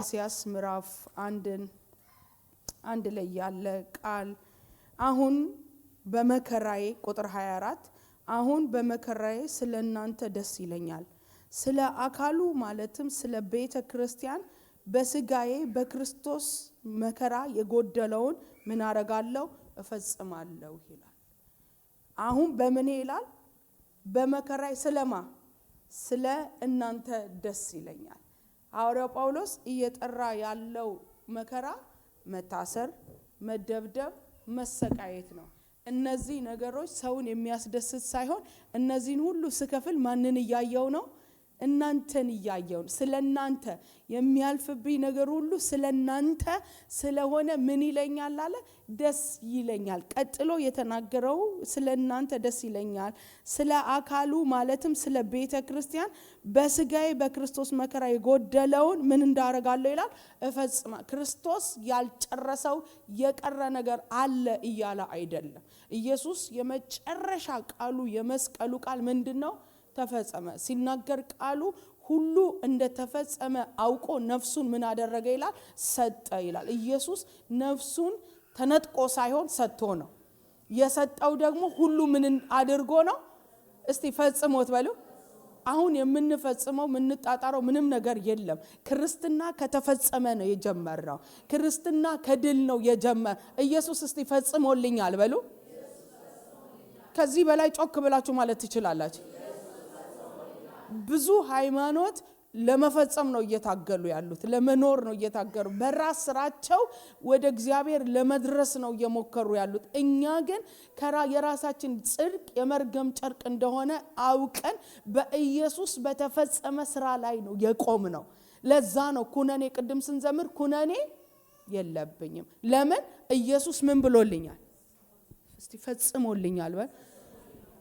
ቆላስይስ ምዕራፍ 1 ላይ ያለ ቃል አሁን በመከራዬ ቁጥር 24 አሁን በመከራዬ ስለናንተ ደስ ይለኛል ስለ አካሉ ማለትም ስለ ቤተ ክርስቲያን በስጋዬ በክርስቶስ መከራ የጎደለውን ምን አረጋለሁ እፈጽማለሁ ይላል። አሁን በመኔ ይላል በመከራዬ ስለማ ስለ እናንተ ደስ ይለኛል። ሐዋርያው ጳውሎስ እየጠራ ያለው መከራ መታሰር፣ መደብደብ፣ መሰቃየት ነው። እነዚህ ነገሮች ሰውን የሚያስደስት ሳይሆን እነዚህን ሁሉ ስከፍል ማንን እያየው ነው? እናንተን እያየው ነው። ስለናንተ የሚያልፍብኝ ነገር ሁሉ ስለናንተ ስለሆነ ምን ይለኛል አለ? ደስ ይለኛል። ቀጥሎ የተናገረው ስለናንተ ደስ ይለኛል ስለ አካሉ ማለትም ስለ ቤተ ክርስቲያን በስጋዬ በክርስቶስ መከራ የጎደለውን ምን እንዳረጋለሁ ይላል እፈጽማ። ክርስቶስ ያልጨረሰው የቀረ ነገር አለ እያለ አይደለም። ኢየሱስ የመጨረሻ ቃሉ የመስቀሉ ቃል ምንድነው? ተፈጸመ ሲናገር ቃሉ ሁሉ እንደተፈጸመ አውቆ ነፍሱን ምን አደረገ ይላል ሰጠ ይላል። ኢየሱስ ነፍሱን ተነጥቆ ሳይሆን ሰጥቶ ነው የሰጠው። ደግሞ ሁሉ ምን አድርጎ ነው? እስቲ ፈጽሞት በሉ። አሁን የምንፈጽመው ምንጣጣረው ምንም ነገር የለም። ክርስትና ከተፈጸመ ነው የጀመረው። ክርስትና ከድል ነው የጀመረ። ኢየሱስ እስቲ ፈጽሞልኛል በሉ። ከዚህ በላይ ጮክ ብላችሁ ማለት ትችላላችሁ። ብዙ ሃይማኖት ለመፈጸም ነው እየታገሉ ያሉት፣ ለመኖር ነው እየታገሉ፣ በራስ ስራቸው ወደ እግዚአብሔር ለመድረስ ነው እየሞከሩ ያሉት። እኛ ግን የራሳችን ጽድቅ የመርገም ጨርቅ እንደሆነ አውቀን በኢየሱስ በተፈጸመ ስራ ላይ ነው የቆም ነው። ለዛ ነው ኩነኔ ቅድም ስንዘምር ኩነኔ የለብኝም። ለምን? ኢየሱስ ምን ብሎልኛል? እስቲ ፈጽሞልኛል በል።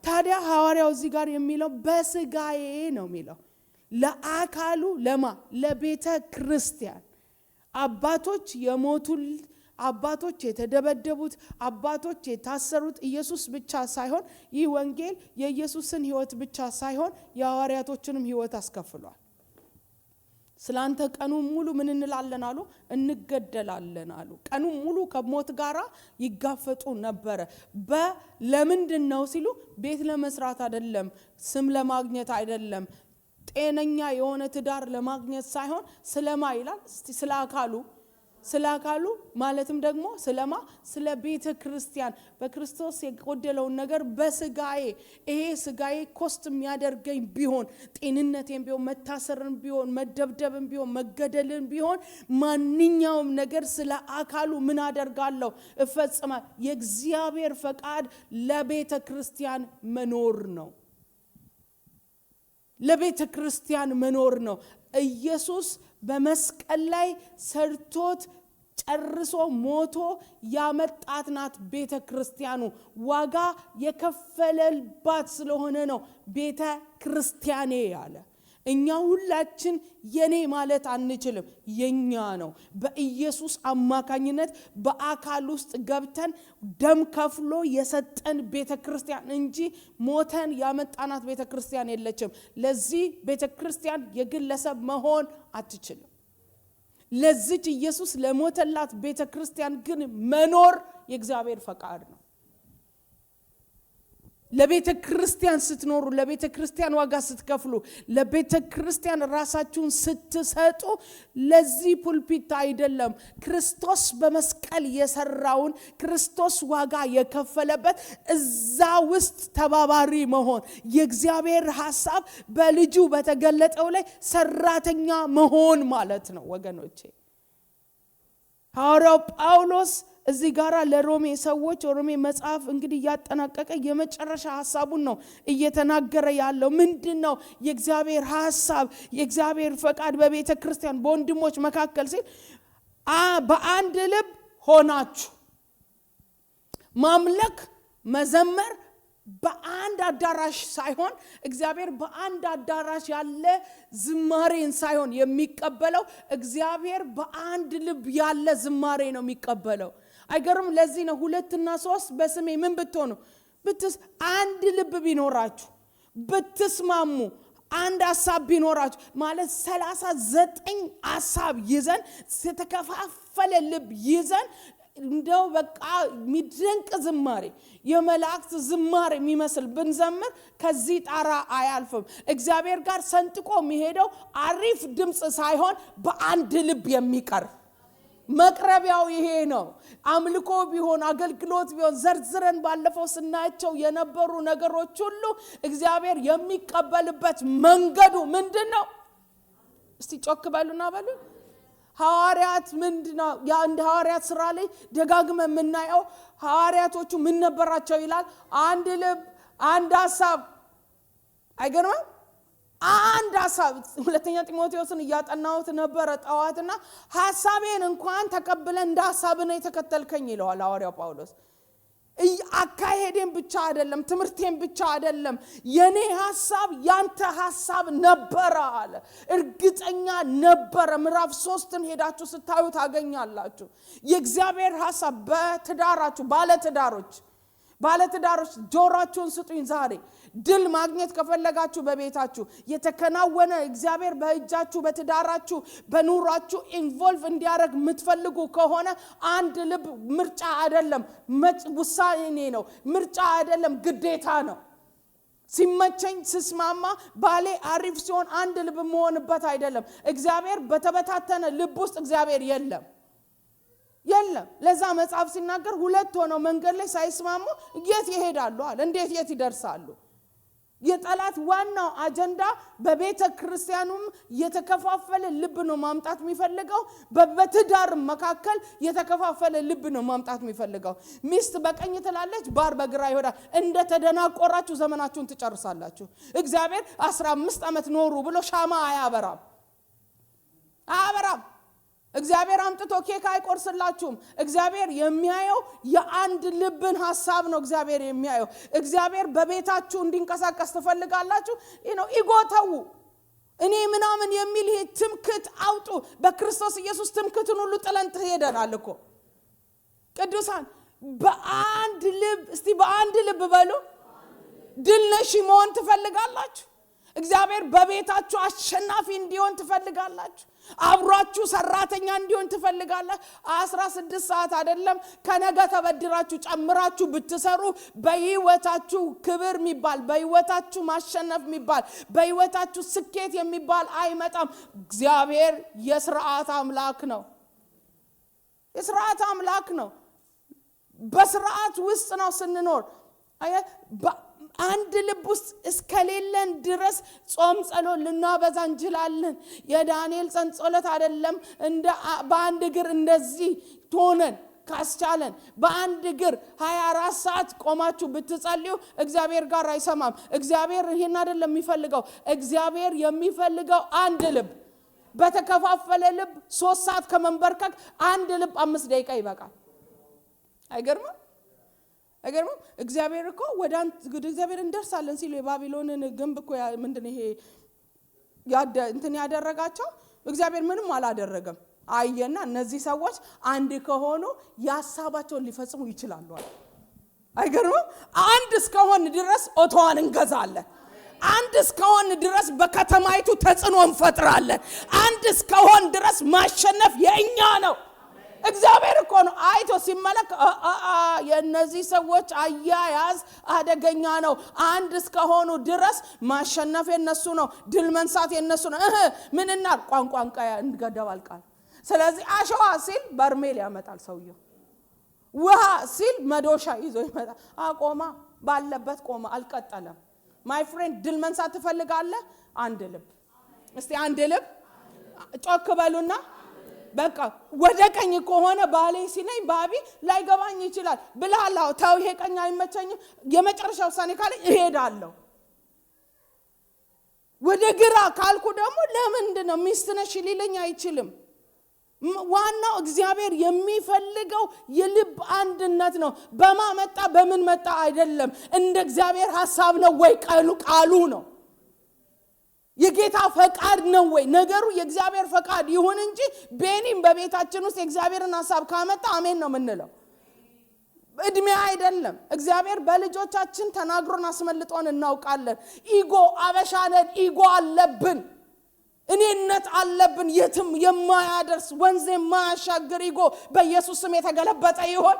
ታዲያ ሐዋርያው እዚህ ጋር የሚለው በስጋዬ ነው የሚለው ለአካሉ ለማ ለቤተ ክርስቲያን አባቶች የሞቱት፣ አባቶች የተደበደቡት፣ አባቶች የታሰሩት ኢየሱስ ብቻ ሳይሆን ይህ ወንጌል የኢየሱስን ሕይወት ብቻ ሳይሆን የሐዋርያቶችንም ሕይወት አስከፍሏል። ስላንተ ቀኑን ሙሉ ምን እንላለን አሉ? እንገደላለን አሉ። ቀኑን ሙሉ ከሞት ጋራ ይጋፈጡ ነበር። ለምንድን ነው ሲሉ ቤት ለመስራት አይደለም፣ ስም ለማግኘት አይደለም፣ ጤነኛ የሆነ ትዳር ለማግኘት ሳይሆን ስለማ ይላል እስቲ ስለ አካሉ ማለትም ደግሞ ስለማ ስለ ቤተ ክርስቲያን በክርስቶስ የጎደለውን ነገር በስጋዬ ይሄ ስጋዬ ኮስት የሚያደርገኝ ቢሆን ጤንነቴን ቢሆን መታሰርን ቢሆን መደብደብን ቢሆን መገደልን ቢሆን ማንኛውም ነገር ስለ አካሉ ምን አደርጋለሁ እፈጽማለሁ። የእግዚአብሔር ፈቃድ ለቤተ ክርስቲያን መኖር ነው። ለቤተ ክርስቲያን መኖር ነው። ኢየሱስ በመስቀል ላይ ሰርቶት ጨርሶ ሞቶ ያመጣት ናት ቤተ ክርስቲያኑ። ዋጋ የከፈለባት ስለሆነ ነው ቤተ ክርስቲያኔ ያለ። እኛ ሁላችን የኔ ማለት አንችልም፣ የኛ ነው። በኢየሱስ አማካኝነት በአካል ውስጥ ገብተን ደም ከፍሎ የሰጠን ቤተ ክርስቲያን እንጂ ሞተን ያመጣናት ቤተ ክርስቲያን የለችም። ለዚህ ቤተ ክርስቲያን የግለሰብ መሆን አትችልም። ለዚህ ኢየሱስ ለሞተላት ቤተ ክርስቲያን ግን መኖር የእግዚአብሔር ፈቃድ ነው። ለቤተ ክርስቲያን ስትኖሩ፣ ለቤተ ክርስቲያን ዋጋ ስትከፍሉ፣ ለቤተ ክርስቲያን ራሳችሁን ስትሰጡ ለዚህ ፑልፒት አይደለም ክርስቶስ በመስቀል የሰራውን ክርስቶስ ዋጋ የከፈለበት እዛ ውስጥ ተባባሪ መሆን የእግዚአብሔር ሐሳብ በልጁ በተገለጠው ላይ ሰራተኛ መሆን ማለት ነው ወገኖቼ። ሐዋርያው ጳውሎስ እዚህ ጋራ ለሮሜ ሰዎች ሮሜ መጽሐፍ እንግዲህ ያጠናቀቀ የመጨረሻ ሐሳቡን ነው እየተናገረ ያለው። ምንድነው የእግዚአብሔር ሐሳብ የእግዚአብሔር ፈቃድ በቤተ ክርስቲያን በወንድሞች መካከል ሲል በአንድ ልብ ሆናችሁ ማምለክ መዘመር በአንድ አዳራሽ ሳይሆን እግዚአብሔር በአንድ አዳራሽ ያለ ዝማሬን ሳይሆን የሚቀበለው እግዚአብሔር በአንድ ልብ ያለ ዝማሬ ነው የሚቀበለው። አይገርም? ለዚህ ነው 2 እና 3 በስሜ ምን ብትሆኑ አንድ ልብ ቢኖራችሁ ብትስማሙ አንድ ሐሳብ ቢኖራችሁ ማለት 39 ሐሳብ ይዘን የተከፋፈለ ልብ ይዘን እንደው በቃ ሚድንቅ ዝማሬ የመላእክት ዝማሬ የሚመስል ብንዘምር ከዚህ ጣራ አያልፍም። እግዚአብሔር ጋር ሰንጥቆ የሚሄደው አሪፍ ድምጽ ሳይሆን በአንድ ልብ የሚቀር መቅረቢያው ይሄ ነው። አምልኮ ቢሆን አገልግሎት ቢሆን ዘርዝረን ባለፈው ስናያቸው የነበሩ ነገሮች ሁሉ እግዚአብሔር የሚቀበልበት መንገዱ ምንድነው? እስቲ ጮክ በሉና በሉ። ሐዋርያት ምንድነው? ያ እንደ ሐዋርያት ሥራ ላይ ደጋግመን የምናየው ሐዋርያቶቹ ምን ነበራቸው ይላል? አንድ ልብ፣ አንድ ሐሳብ። አይገርምም? አንድ ሐሳብ። ሁለተኛ ጢሞቴዎስን እያጠናሁት ነበር ጠዋትና ሐሳቤን እንኳን ተቀብለን እንደ ሐሳብ ነው የተከተልከኝ ይለዋል ሐዋርያው ጳውሎስ። አካሄዴን ብቻ አይደለም፣ ትምህርቴን ብቻ አይደለም፣ የኔ ሐሳብ ያንተ ሐሳብ ነበር አለ። እርግጠኛ ነበር። ምዕራፍ 3ን ሄዳችሁ ስታዩ ታገኛላችሁ። የእግዚአብሔር ሐሳብ በትዳራችሁ ባለትዳሮች ጆሮአችሁን ስጡኝ ዛሬ። ድል ማግኘት ከፈለጋችሁ በቤታችሁ የተከናወነ እግዚአብሔር በእጃችሁ በትዳራችሁ በኑሯችሁ ኢንቮልቭ እንዲያደርግ የምትፈልጉ ከሆነ አንድ ልብ ምርጫ አይደለም፣ ውሳኔ ነው። ምርጫ አይደለም፣ ግዴታ ነው። ሲመቸኝ ስስማማ ባሌ አሪፍ ሲሆን አንድ ልብ መሆንበት አይደለም። እግዚአብሔር በተበታተነ ልብ ውስጥ እግዚአብሔር የለም። ለዛ መጽሐፍ ሲናገር ሁለት ሆነው መንገድ ላይ ሳይስማሙ የት ይሄዳሉ አለ። እንዴት የት ይደርሳሉ? የጠላት ዋናው አጀንዳ በቤተ ክርስቲያኑም የተከፋፈለ ልብ ነው ማምጣት የሚፈልገው። በትዳር መካከል የተከፋፈለ ልብ ነው ማምጣት የሚፈልገው። ሚስት በቀኝ ትላለች፣ ባል በግራ ይሆናል። እንደ ተደናቆራችሁ ዘመናችሁን ትጨርሳላችሁ። እግዚአብሔር 15 ዓመት ኖሩ ብሎ ሻማ አያበራም። እግዚአብሔር አምጥቶ ኬክ አይቆርስላችሁም። እግዚአብሔር የሚያየው የአንድ ልብን ሐሳብ ነው። እግዚአብሔር የሚያየው እግዚአብሔር በቤታችሁ እንዲንቀሳቀስ ትፈልጋላችሁ። ኢጎተው እኔ ምናምን የሚል ይሄ ትምክት አውጡ። በክርስቶስ ኢየሱስ ትምክትን ሁሉ ጥለን ትሄደናል እኮ ቅዱሳን። በአንድ ልብ እስቲ በአንድ ልብ በሉ። ድል ነሺ መሆን ትፈልጋላችሁ? እግዚአብሔር በቤታችሁ አሸናፊ እንዲሆን ትፈልጋላችሁ? አብሯችሁ ሰራተኛ እንዲሆን ትፈልጋላችሁ? 16 ሰዓት አይደለም ከነገ ተበድራችሁ ጨምራችሁ ብትሰሩ በህይወታችሁ ክብር የሚባል በህይወታችሁ ማሸነፍ የሚባል በህይወታችሁ ስኬት የሚባል አይመጣም። እግዚአብሔር የሥርዓት አምላክ ነው። የሥርዓት አምላክ ነው። በሥርዓት ውስጥ ነው ስንኖር። አንድ ልብ ውስጥ እስከሌለን ድረስ ጾም ጸሎት ልናበዛ እንችላለን። የዳንኤል ጸሎት አይደለም እንደ በአንድ እግር እንደዚህ ሆነን ካስቻለን በአንድ እግር 24 ሰዓት ቆማችሁ ብትጸልዩ እግዚአብሔር ጋር አይሰማም። እግዚአብሔር ይሄን አይደለም የሚፈልገው። እግዚአብሔር የሚፈልገው አንድ ልብ። በተከፋፈለ ልብ 3 ሰዓት ከመንበርከክ አንድ ልብ 5 ደቂቃ ይበቃል። አይገርምም? እግዚአብሔር እኮ ወደ እግዚአብሔር እንደርሳለን ሲሉ የባቢሎንን ግንብ እኮ ምንድነው ይሄ እንትን ያደረጋቸው? እግዚአብሔር ምንም አላደረገም። አየና እነዚህ ሰዎች አንድ ከሆኑ ያሳባቸውን ሊፈጽሙ ይችላሉ። አይገርምም? አንድ እስከሆን ድረስ ኦቶዋን እንገዛለን። አንድ እስከሆን ድረስ በከተማይቱ ተጽዕኖ እንፈጥራለን። አንድ እስከሆን ድረስ ማሸነፍ የኛ ነው። እግዚአብሔር እኮ ነው አይቶ ሲመለክ የነዚህ ሰዎች አያያዝ አደገኛ ነው። አንድ እስከሆኑ ድረስ ማሸነፍ የነሱ ነው። ድል መንሳት የነሱ ነው። ምንና ቋንቋንቃ እንገደባልቃል። ስለዚህ አሸዋ ሲል በርሜል ያመጣል ሰውየው። ውሃ ሲል መዶሻ ይዞ ይመጣል። አቆማ ባለበት ቆማ አልቀጠለም። ማይ ፍሬንድ ድል መንሳት ትፈልጋለህ? አንድ ልብ። እስቲ አንድ ልብ ጮክ በሉና በቃ ወደ ቀኝ ከሆነ ባሌ ሲነኝ ባቢ ላይ ገባኝ ይችላል ብላላው ታው ይሄ ቀኝ አይመቸኝም የመጨረሻ ውሳኔ ካለ እሄዳለሁ። ወደ ግራ ካልኩ ደግሞ ለምንድነው ሚስትነሽ ሊለኝ አይችልም። ዋናው እግዚአብሔር የሚፈልገው የልብ አንድነት ነው። በማመጣ በምን መጣ አይደለም። እንደ እግዚአብሔር ሐሳብ ነው ወይ ቃሉ ነው? የጌታ ፈቃድ ነው ወይ? ነገሩ የእግዚአብሔር ፈቃድ ይሁን እንጂ ቤኒም በቤታችን ውስጥ የእግዚአብሔርን ሐሳብ ካመጣ አሜን ነው የምንለው። እድሜ አይደለም። እግዚአብሔር በልጆቻችን ተናግሮን አስመልጦን እናውቃለን። ኢጎ አበሻነን ኢጎ አለብን፣ እኔነት አለብን። የትም የማያደርስ ወንዝ የማያሻግር ኢጎ በኢየሱስ ስም የተገለበጠ ይሁን።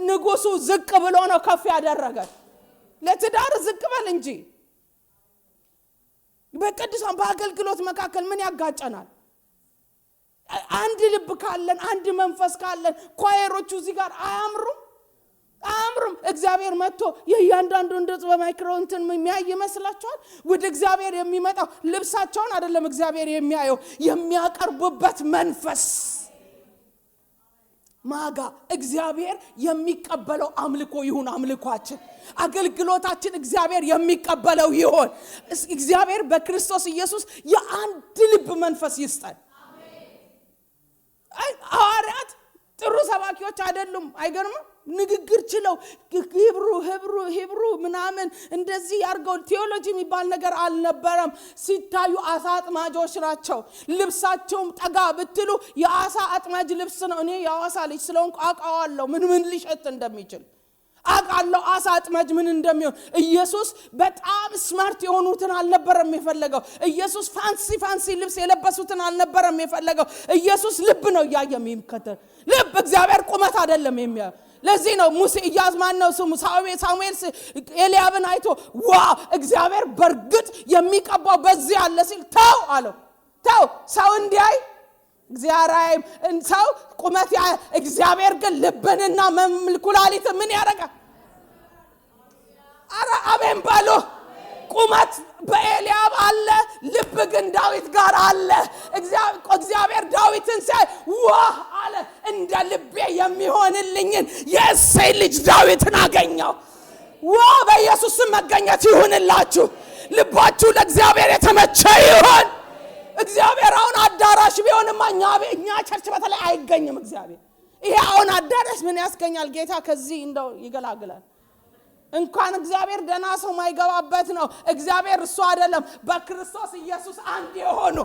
ንጉሱ ዝቅ ብሎ ነው ከፍ ያደረገን። ለትዳር ዝቅ በል እንጂ በቅዱሳን በአገልግሎት መካከል ምን ያጋጨናል? አንድ ልብ ካለን አንድ መንፈስ ካለን ኳየሮቹ እዚህ ጋር አያምሩም? እግዚአብሔር መጥቶ የእያንዳንዱ እንደጽ በማይክሮንትን የሚያይ ይመስላችኋል? ወደ እግዚአብሔር የሚመጣው ልብሳቸውን አይደለም እግዚአብሔር የሚያየው፣ የሚያቀርቡበት መንፈስ ማጋ እግዚአብሔር የሚቀበለው አምልኮ ይሁን። አምልኳችን አገልግሎታችን እግዚአብሔር የሚቀበለው ይሁን። እግዚአብሔር በክርስቶስ ኢየሱስ የአንድ ልብ መንፈስ ይስጠን። ሐዋርያት ጥሩ ሰባኪዎች አይደሉም? አይገርምም? ንግግር ችለው ሂብሩ ምናምን እንደዚህ ያርገው ቴዎሎጂ የሚባል ነገር አልነበረም። ሲታዩ አሳ አጥማጆች ናቸው። ልብሳቸውም ጠጋ ብትሉ የአሳ አጥማጅ ልብስ ነው። እኔ የአሳ ልጅ ስለሆንኩ አውቃለሁ ምን ሊሸት እንደሚችል አውቃለሁ። አሳ አጥማጅ ምን እንደሚሆን። ኢየሱስ በጣም ስማርት የሆኑትን አልነበረም የፈለገው። ኢየሱስ ፋንሲ ልብስ የለበሱትን አልነበረም የፈለገው። ኢየሱስ ልብ ነው ያየ የሚከተል ልብ። እግዚአብሔር ቁመት አይደለም የሚያ። ለዚህ ነው ሙሴ ኢያዝማን ነው ስሙ ሳሙኤል ኤልያብን አይቶ ዋው እግዚአብሔር በርግጥ የሚቀባው በዚህ አለ ሲል ተው አለው። ተው ሰው እንዲያይ እግዚአብሔር ሰው ቁመት እግዚአብሔር ግን ልብንና ኩላሊት ምን ያደርጋል? አረ አሜን በሉ። ቁመት በኤልያብ አለ፣ ልብ ግን ዳዊት ጋር አለ። እግዚአብሔር ዳዊትን ሲያይ ዋህ አለ፣ እንደ ልቤ የሚሆንልኝን የእሴይ ልጅ ዳዊትን አገኘው። ዋው በኢየሱስ ስም መገኘት ይሁንላችሁ። ልባችሁ ለእግዚአብሔር የተመቸ ይሁን። እግዚአብሔር አሁን አዳራሽ ቢሆንማ እኛ ቸርች በተለይ አይገኝም። እግዚአብሔር ይሄ አሁን አዳራሽ ምን ያስገኛል? ጌታ ከዚህ እንደው ይገላግላል። እንኳን እግዚአብሔር ደና ሰው ማይገባበት ነው። እግዚአብሔር እሱ አይደለም በክርስቶስ ኢየሱስ አንድ የሆኑ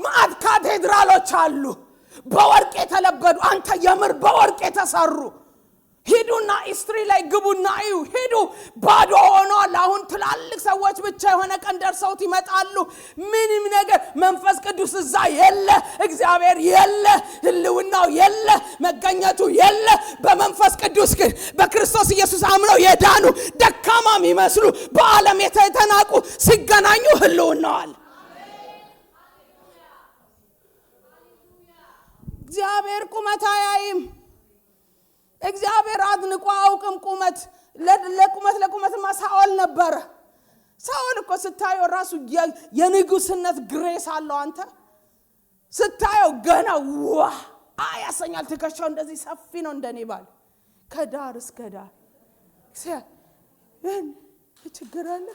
ማት ካቴድራሎች አሉ በወርቅ የተለበዱ። አንተ የምር በወርቅ የተሰሩ ሄዱና ኢስትሪ ላይ ግቡና እዩ። ሄዱ ባዶ ሆኗል። አሁን ትላልቅ ሰዎች ብቻ የሆነ ቀን ደርሰውት ይመጣሉ። ምንም ነገር መንፈስ ቅዱስ እዛ የለ፣ እግዚአብሔር የለ፣ ህልውናው የለ፣ መገኘቱ የለ። በመንፈስ ቅዱስ ግን በክርስቶስ ኢየሱስ አምነው የዳኑ ደካማ የሚመስሉ በዓለም የተናቁ ሲገናኙ ህልውናው አለ። እግዚአብሔር ቁመት አያይም። እግዚአብሔር አድንቆ አውቅም ቁመት ለቁመትማ ሳኦል ነበረ። ሳኦል እኮ ስታየው ራሱ የንጉስነት ግሬስ አለው። አንተ ስታየው ገና ዋህ ያሰኛል። ትከሻው እንደዚህ ሰፊ ነው እንደኔ ባል ከዳር እስከ ዳር ችግር አለ።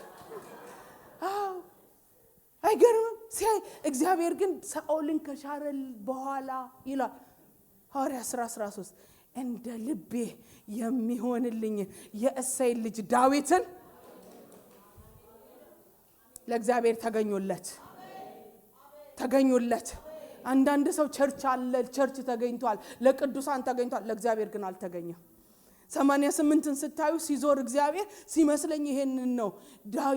አዎ አይገርምም? እግዚአብሔር ግን ሳኦልን ከሻረል በኋላ ይላል ሐዋርያ 13 እንደ ልቤ የሚሆንልኝ የእሴይ ልጅ ዳዊትን ለእግዚአብሔር ተገኙለት። አንዳንድ ሰው ቸርች አለ፣ ቸርች ተገኝቷል፣ ለቅዱሳን ተገኝቷል፣ ለእግዚአብሔር ግን አልተገኘም። 88ን ስታዩ ሲዞር እግዚአብሔር ሲመስለኝ ይሄንን ነው።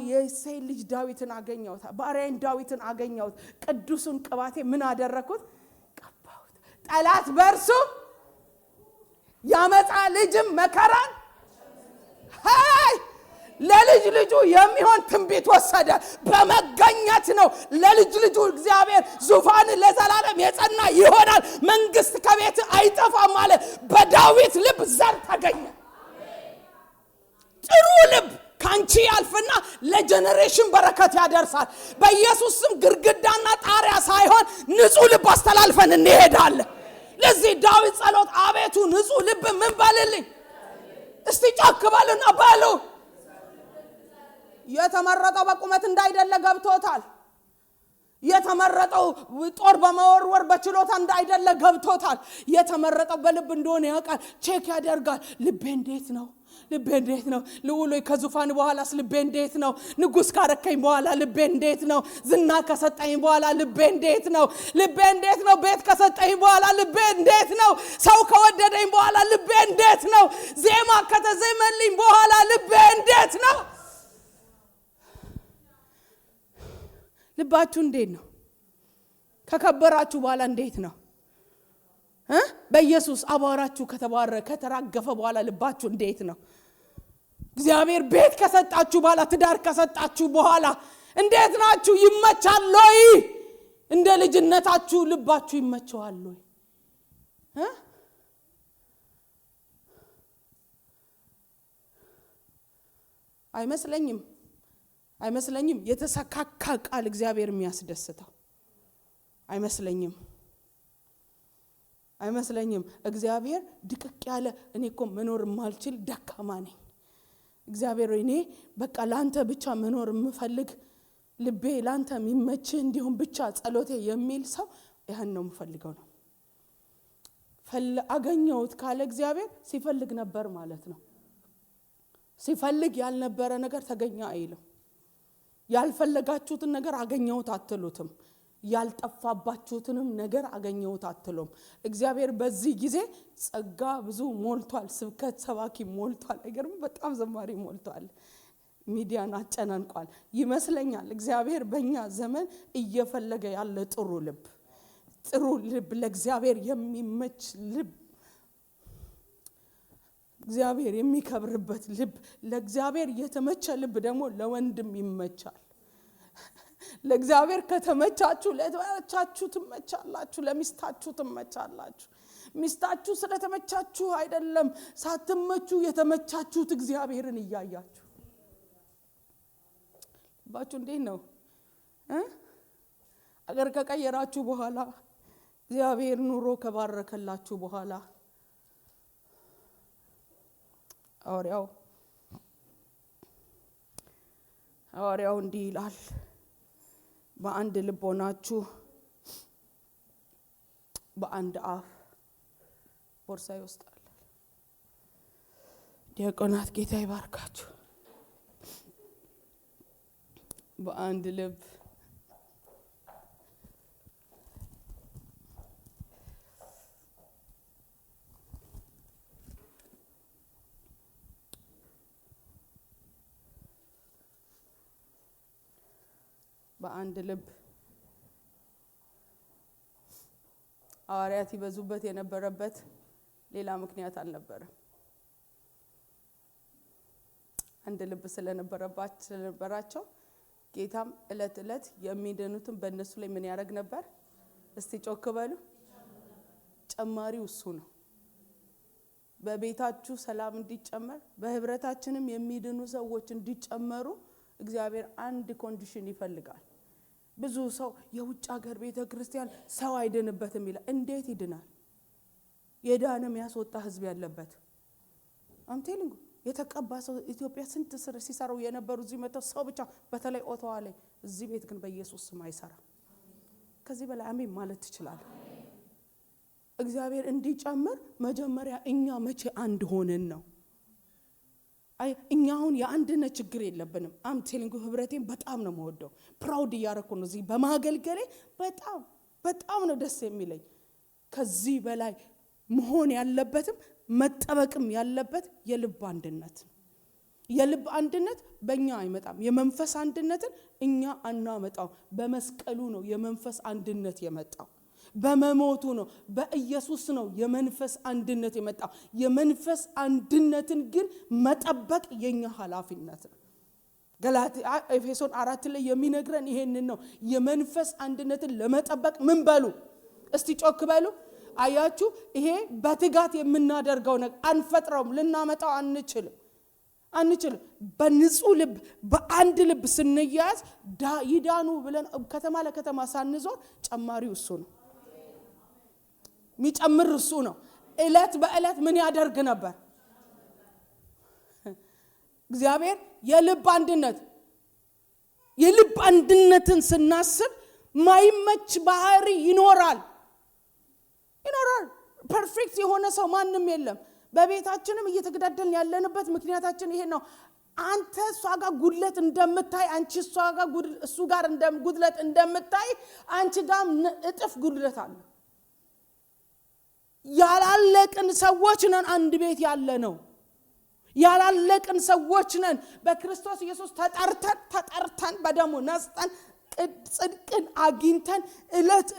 የእሴይ ልጅ ዳዊትን አገኘሁት፣ ባሪያዬን ዳዊትን አገኘሁት፣ ቅዱሱን ቅባቴ ምን አደረኩት? ቀባሁት። ጠላት በርሱ ያመጣ ልጅም መከራን ለልጅ ልጁ የሚሆን ትንቢት ወሰደ። በመገኘት ነው ለልጅ ልጁ እግዚአብሔር ዙፋን ለዘላለም የጸና ይሆናል፣ መንግስት ከቤት አይጠፋም አለ። በዳዊት ልብ ዘር ተገኘ። ጥሩ ልብ ካንቺ ያልፍና ለጀነሬሽን በረከት ያደርሳል። በኢየሱስ ስም ግርግዳና ጣሪያ ሳይሆን ንጹህ ልብ አስተላልፈን እንሄዳለን። ለዚህ ዳዊት ጸሎት አቤቱ ንጹህ ልብ ምን ባልልኝ እስቲ ጫክ ባሉና ባሉ የተመረጠው በቁመት እንዳይደለ ገብቶታል። የተመረጠው ጦር በመወርወር በችሎታ እንዳይደለ ገብቶታል። የተመረጠው በልብ እንደሆነ ያውቃል። ቼክ ያደርጋል። ልቤ እንዴት ነው? ልቤ እንዴት ነው? ልዑል ከዙፋን በኋላስ ልቤ እንዴት ነው? ንጉስ ካረከኝ በኋላ ልቤ እንዴት ነው? ዝና ከሰጠኝ በኋላ ልቤ እንዴት ነው? ልቤ እንዴት ነው? ቤት ከሰጠኝ በኋላ ልቤ እንዴት ነው? ሰው ከወደደኝ በኋላ ልቤ እንዴት ነው? ዜማ ከተዘመልኝ በኋላ ልቤ እንዴት ነው? ልባችሁ እንዴት ነው? ከከበራችሁ በኋላ እንዴት ነው? በኢየሱስ አባራችሁ ከተራገፈ በኋላ ልባችሁ እንዴት ነው? እግዚአብሔር ቤት ከሰጣችሁ በኋላ ትዳር ከሰጣችሁ በኋላ እንዴት ናችሁ? ይመቻል ወይ? እንደ ልጅነታችሁ ልባችሁ ይመቻል ወይ? አይመስለኝም የተሰካካ ቃል እግዚአብሔር የሚያስደስተው አይመስለኝም። እግዚአብሔር ድቅቅ ያለ እኔ እኮ መኖር ማልችል ደካማ ነኝ እግዚአብሔር እኔ በቃ ላንተ ብቻ መኖር የምፈልግ ልቤ ላንተ የሚመች እንዲሁም ብቻ ጸሎቴ የሚል ሰው ያን ነው የምፈልገው ነው። አገኘሁት ካለ እግዚአብሔር ሲፈልግ ነበር ማለት ነው። ሲፈልግ ያልነበረ ነገር ተገኘ አይልም። ያልፈለጋችሁትን ነገር አገኘሁት አትሉትም። ያልጠፋባችሁትንም ነገር አገኘሁት አትሉም። እግዚአብሔር በዚህ ጊዜ ጸጋ ብዙ ሞልቷል። ስብከት ሰባኪ ሞልቷል። አይገርም? በጣም ዘማሪ ሞልቷል። ሚዲያን አጨናንቋል ይመስለኛል። እግዚአብሔር በእኛ ዘመን እየፈለገ ያለ ጥሩ ልብ ለእግዚአብሔር የሚመች ልብ፣ እግዚአብሔር የሚከብርበት ልብ፣ ለእግዚአብሔር የተመቸ ልብ ደግሞ ለወንድም ይመቻል። ለእግዚአብሔር ከተመቻችሁ ለባላችሁ ትመቻላችሁ፣ ለሚስታችሁ ትመቻላችሁ። ሚስታችሁ ስለተመቻችሁ አይደለም፣ ሳትመቹ የተመቻችሁት እግዚአብሔርን እያያችሁ ባችሁ እንዴት ነው? አገር ከቀየራችሁ በኋላ እግዚአብሔር ኑሮ ከባረከላችሁ በኋላ ሐዋርያው እንዲህ ይላል፣ በአንድ ልብ ሆናችሁ በአንድ አፍ ቦርሳ ይወስዳል። ዲያቆናት ጌታ ይባርካችሁ። በአንድ ልብ ሐዋርያት ይበዙበት የነበረበት ሌላ ምክንያት አልነበረም። አንድ ልብ ስለነበራቸው ጌታም እለት የሚደኑትን በእነሱ ላይ ምን ያደርግ ነበር? እስቲ ጮክ በሉ። ጨማሪው እሱ ነው። በቤታችሁ ሰላም እንዲጨመር፣ በህብረታችንም የሚድኑ ሰዎች እንዲጨመሩ እግዚአብሔር አንድ ኮንዲሽን ይፈልጋል። ብዙ ሰው የውጭ ሀገር ቤተክርስቲያን ሰው አይድንበትም ይላል። እንዴት ይድናል? የዳንም ያስወጣ ህዝብ ያለበት አምቴሊንግ የተቀባ ሰው ኢትዮጵያ ስንት ስር ሲሰሩ የነበሩ እዚህ መተው ሰው ብቻ በተለይ ኦቶዋ ላይ እዚህ ቤት ግን በኢየሱስ ስም አይሰራ። ከዚህ በላይ አሜን ማለት ትችላል። እግዚአብሔር እንዲጨምር መጀመሪያ እኛ መቼ አንድ ሆነን ነው። እኛውን የአንድነት ችግር የለብንም። አምቴሊንግ ህብረቴን በጣም ነው የምወደው። ፕራውድ ያረኩ ነው እዚህ በማገልገሌ በጣም ነው ደስ የሚለኝ። ከዚህ በላይ መሆን ያለበትም መጠበቅም ያለበት የልብ አንድነት። የልብ አንድነት በእኛ አይመጣም። የመንፈስ አንድነትን እኛ አናመጣው። በመስቀሉ ነው የመንፈስ አንድነት የመጣው። በመሞቱ ነው፣ በኢየሱስ ነው የመንፈስ አንድነት የመጣው። የመንፈስ አንድነትን ግን መጠበቅ የኛ ኃላፊነት ነው። ገላትያ ኤፌሶን 4 ላይ የሚነግረን ይሄንን ነው። የመንፈስ አንድነትን ለመጠበቅ ምን በሉ እስቲ ጮክ በሉ። አያችሁ፣ ይሄ በትጋት የምናደርገው ነገር አንፈጥረውም፣ ልናመጣው አንችልም። በንጹህ ልብ በአንድ ልብ ስንያዝ ይዳኑ ብለን ከተማ ለከተማ ሳንዞር ጨማሪው እሱ ነው። የሚጨምር እሱ ነው። እለት በእለት ምን ያደርግ ነበር? እግዚአብሔር የልብ አንድነትን ስናስብ ማይመች ባህሪ ይኖራል። ፐርፌክት የሆነ ሰው ማንም የለም። በቤታችንም እየተገዳደልን ያለንበት ምክንያታችን ይሄ ነው። አንተ እሷ ጋር ጉድለት እንደምታይ አንቺ እሱ ጋር ጉድለት እንደምታይ አንቺ ጋር እጥፍ ጉድለት አለ። ያላለቅን ሰዎች ነን። አንድ ቤት ያለ ነው። ያላለቅን ሰዎች ነን። በክርስቶስ ኢየሱስ ተጠርተን በደሙ ነጽተን ጽድቅን አግኝተን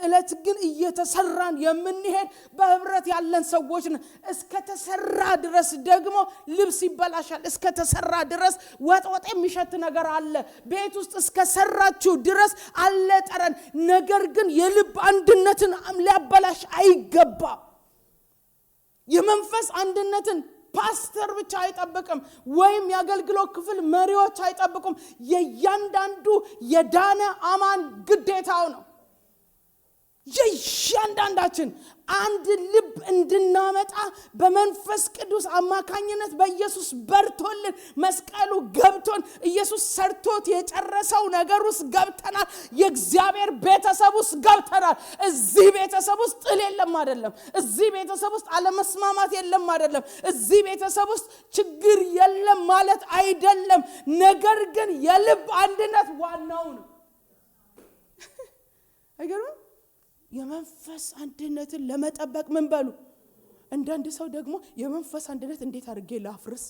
እለት ግን እየተሰራን የምንሄድ በህብረት ያለን ሰዎች ነን። እስከ ተሰራ ድረስ ደግሞ ልብስ ይበላሻል። እስከ ተሰራ ድረስ ወጥ የሚሸት ነገር አለ። ቤት ውስጥ እስከ ሰራችሁ ድረስ አለ ጠረን። ነገር ግን የልብ አንድነትን ሊያበላሽ አይገባም። የመንፈስ አንድነትን ፓስተር ብቻ አይጠብቅም፣ ወይም የአገልግሎት ክፍል መሪዎች አይጠብቁም። የእያንዳንዱ የዳነ አማን ግዴታው ነው። የእያንዳንዳችን አንድ ልብ እንድናመጣ በመንፈስ ቅዱስ አማካኝነት በኢየሱስ በርቶልን መስቀሉ ገብቶን ኢየሱስ ሰርቶት የጨረሰው ነገር ውስጥ ገብተናል። የእግዚአብሔር ቤተሰብ ውስጥ ገብተናል። እዚህ ቤተሰብ ውስጥ ጥል የለም አይደለም። እዚህ ቤተሰብ ውስጥ አለመስማማት የለም አይደለም። እዚህ ቤተሰብ ውስጥ ችግር የለም ማለት አይደለም። ነገር ግን የልብ አንድነት ዋናው ነው። አይገርምም? የመንፈስ አንድነትን ለመጠበቅ ምን በሉ። አንዳንድ ሰው ደግሞ የመንፈስ አንድነት እንዴት አድርጌ ላፍርስ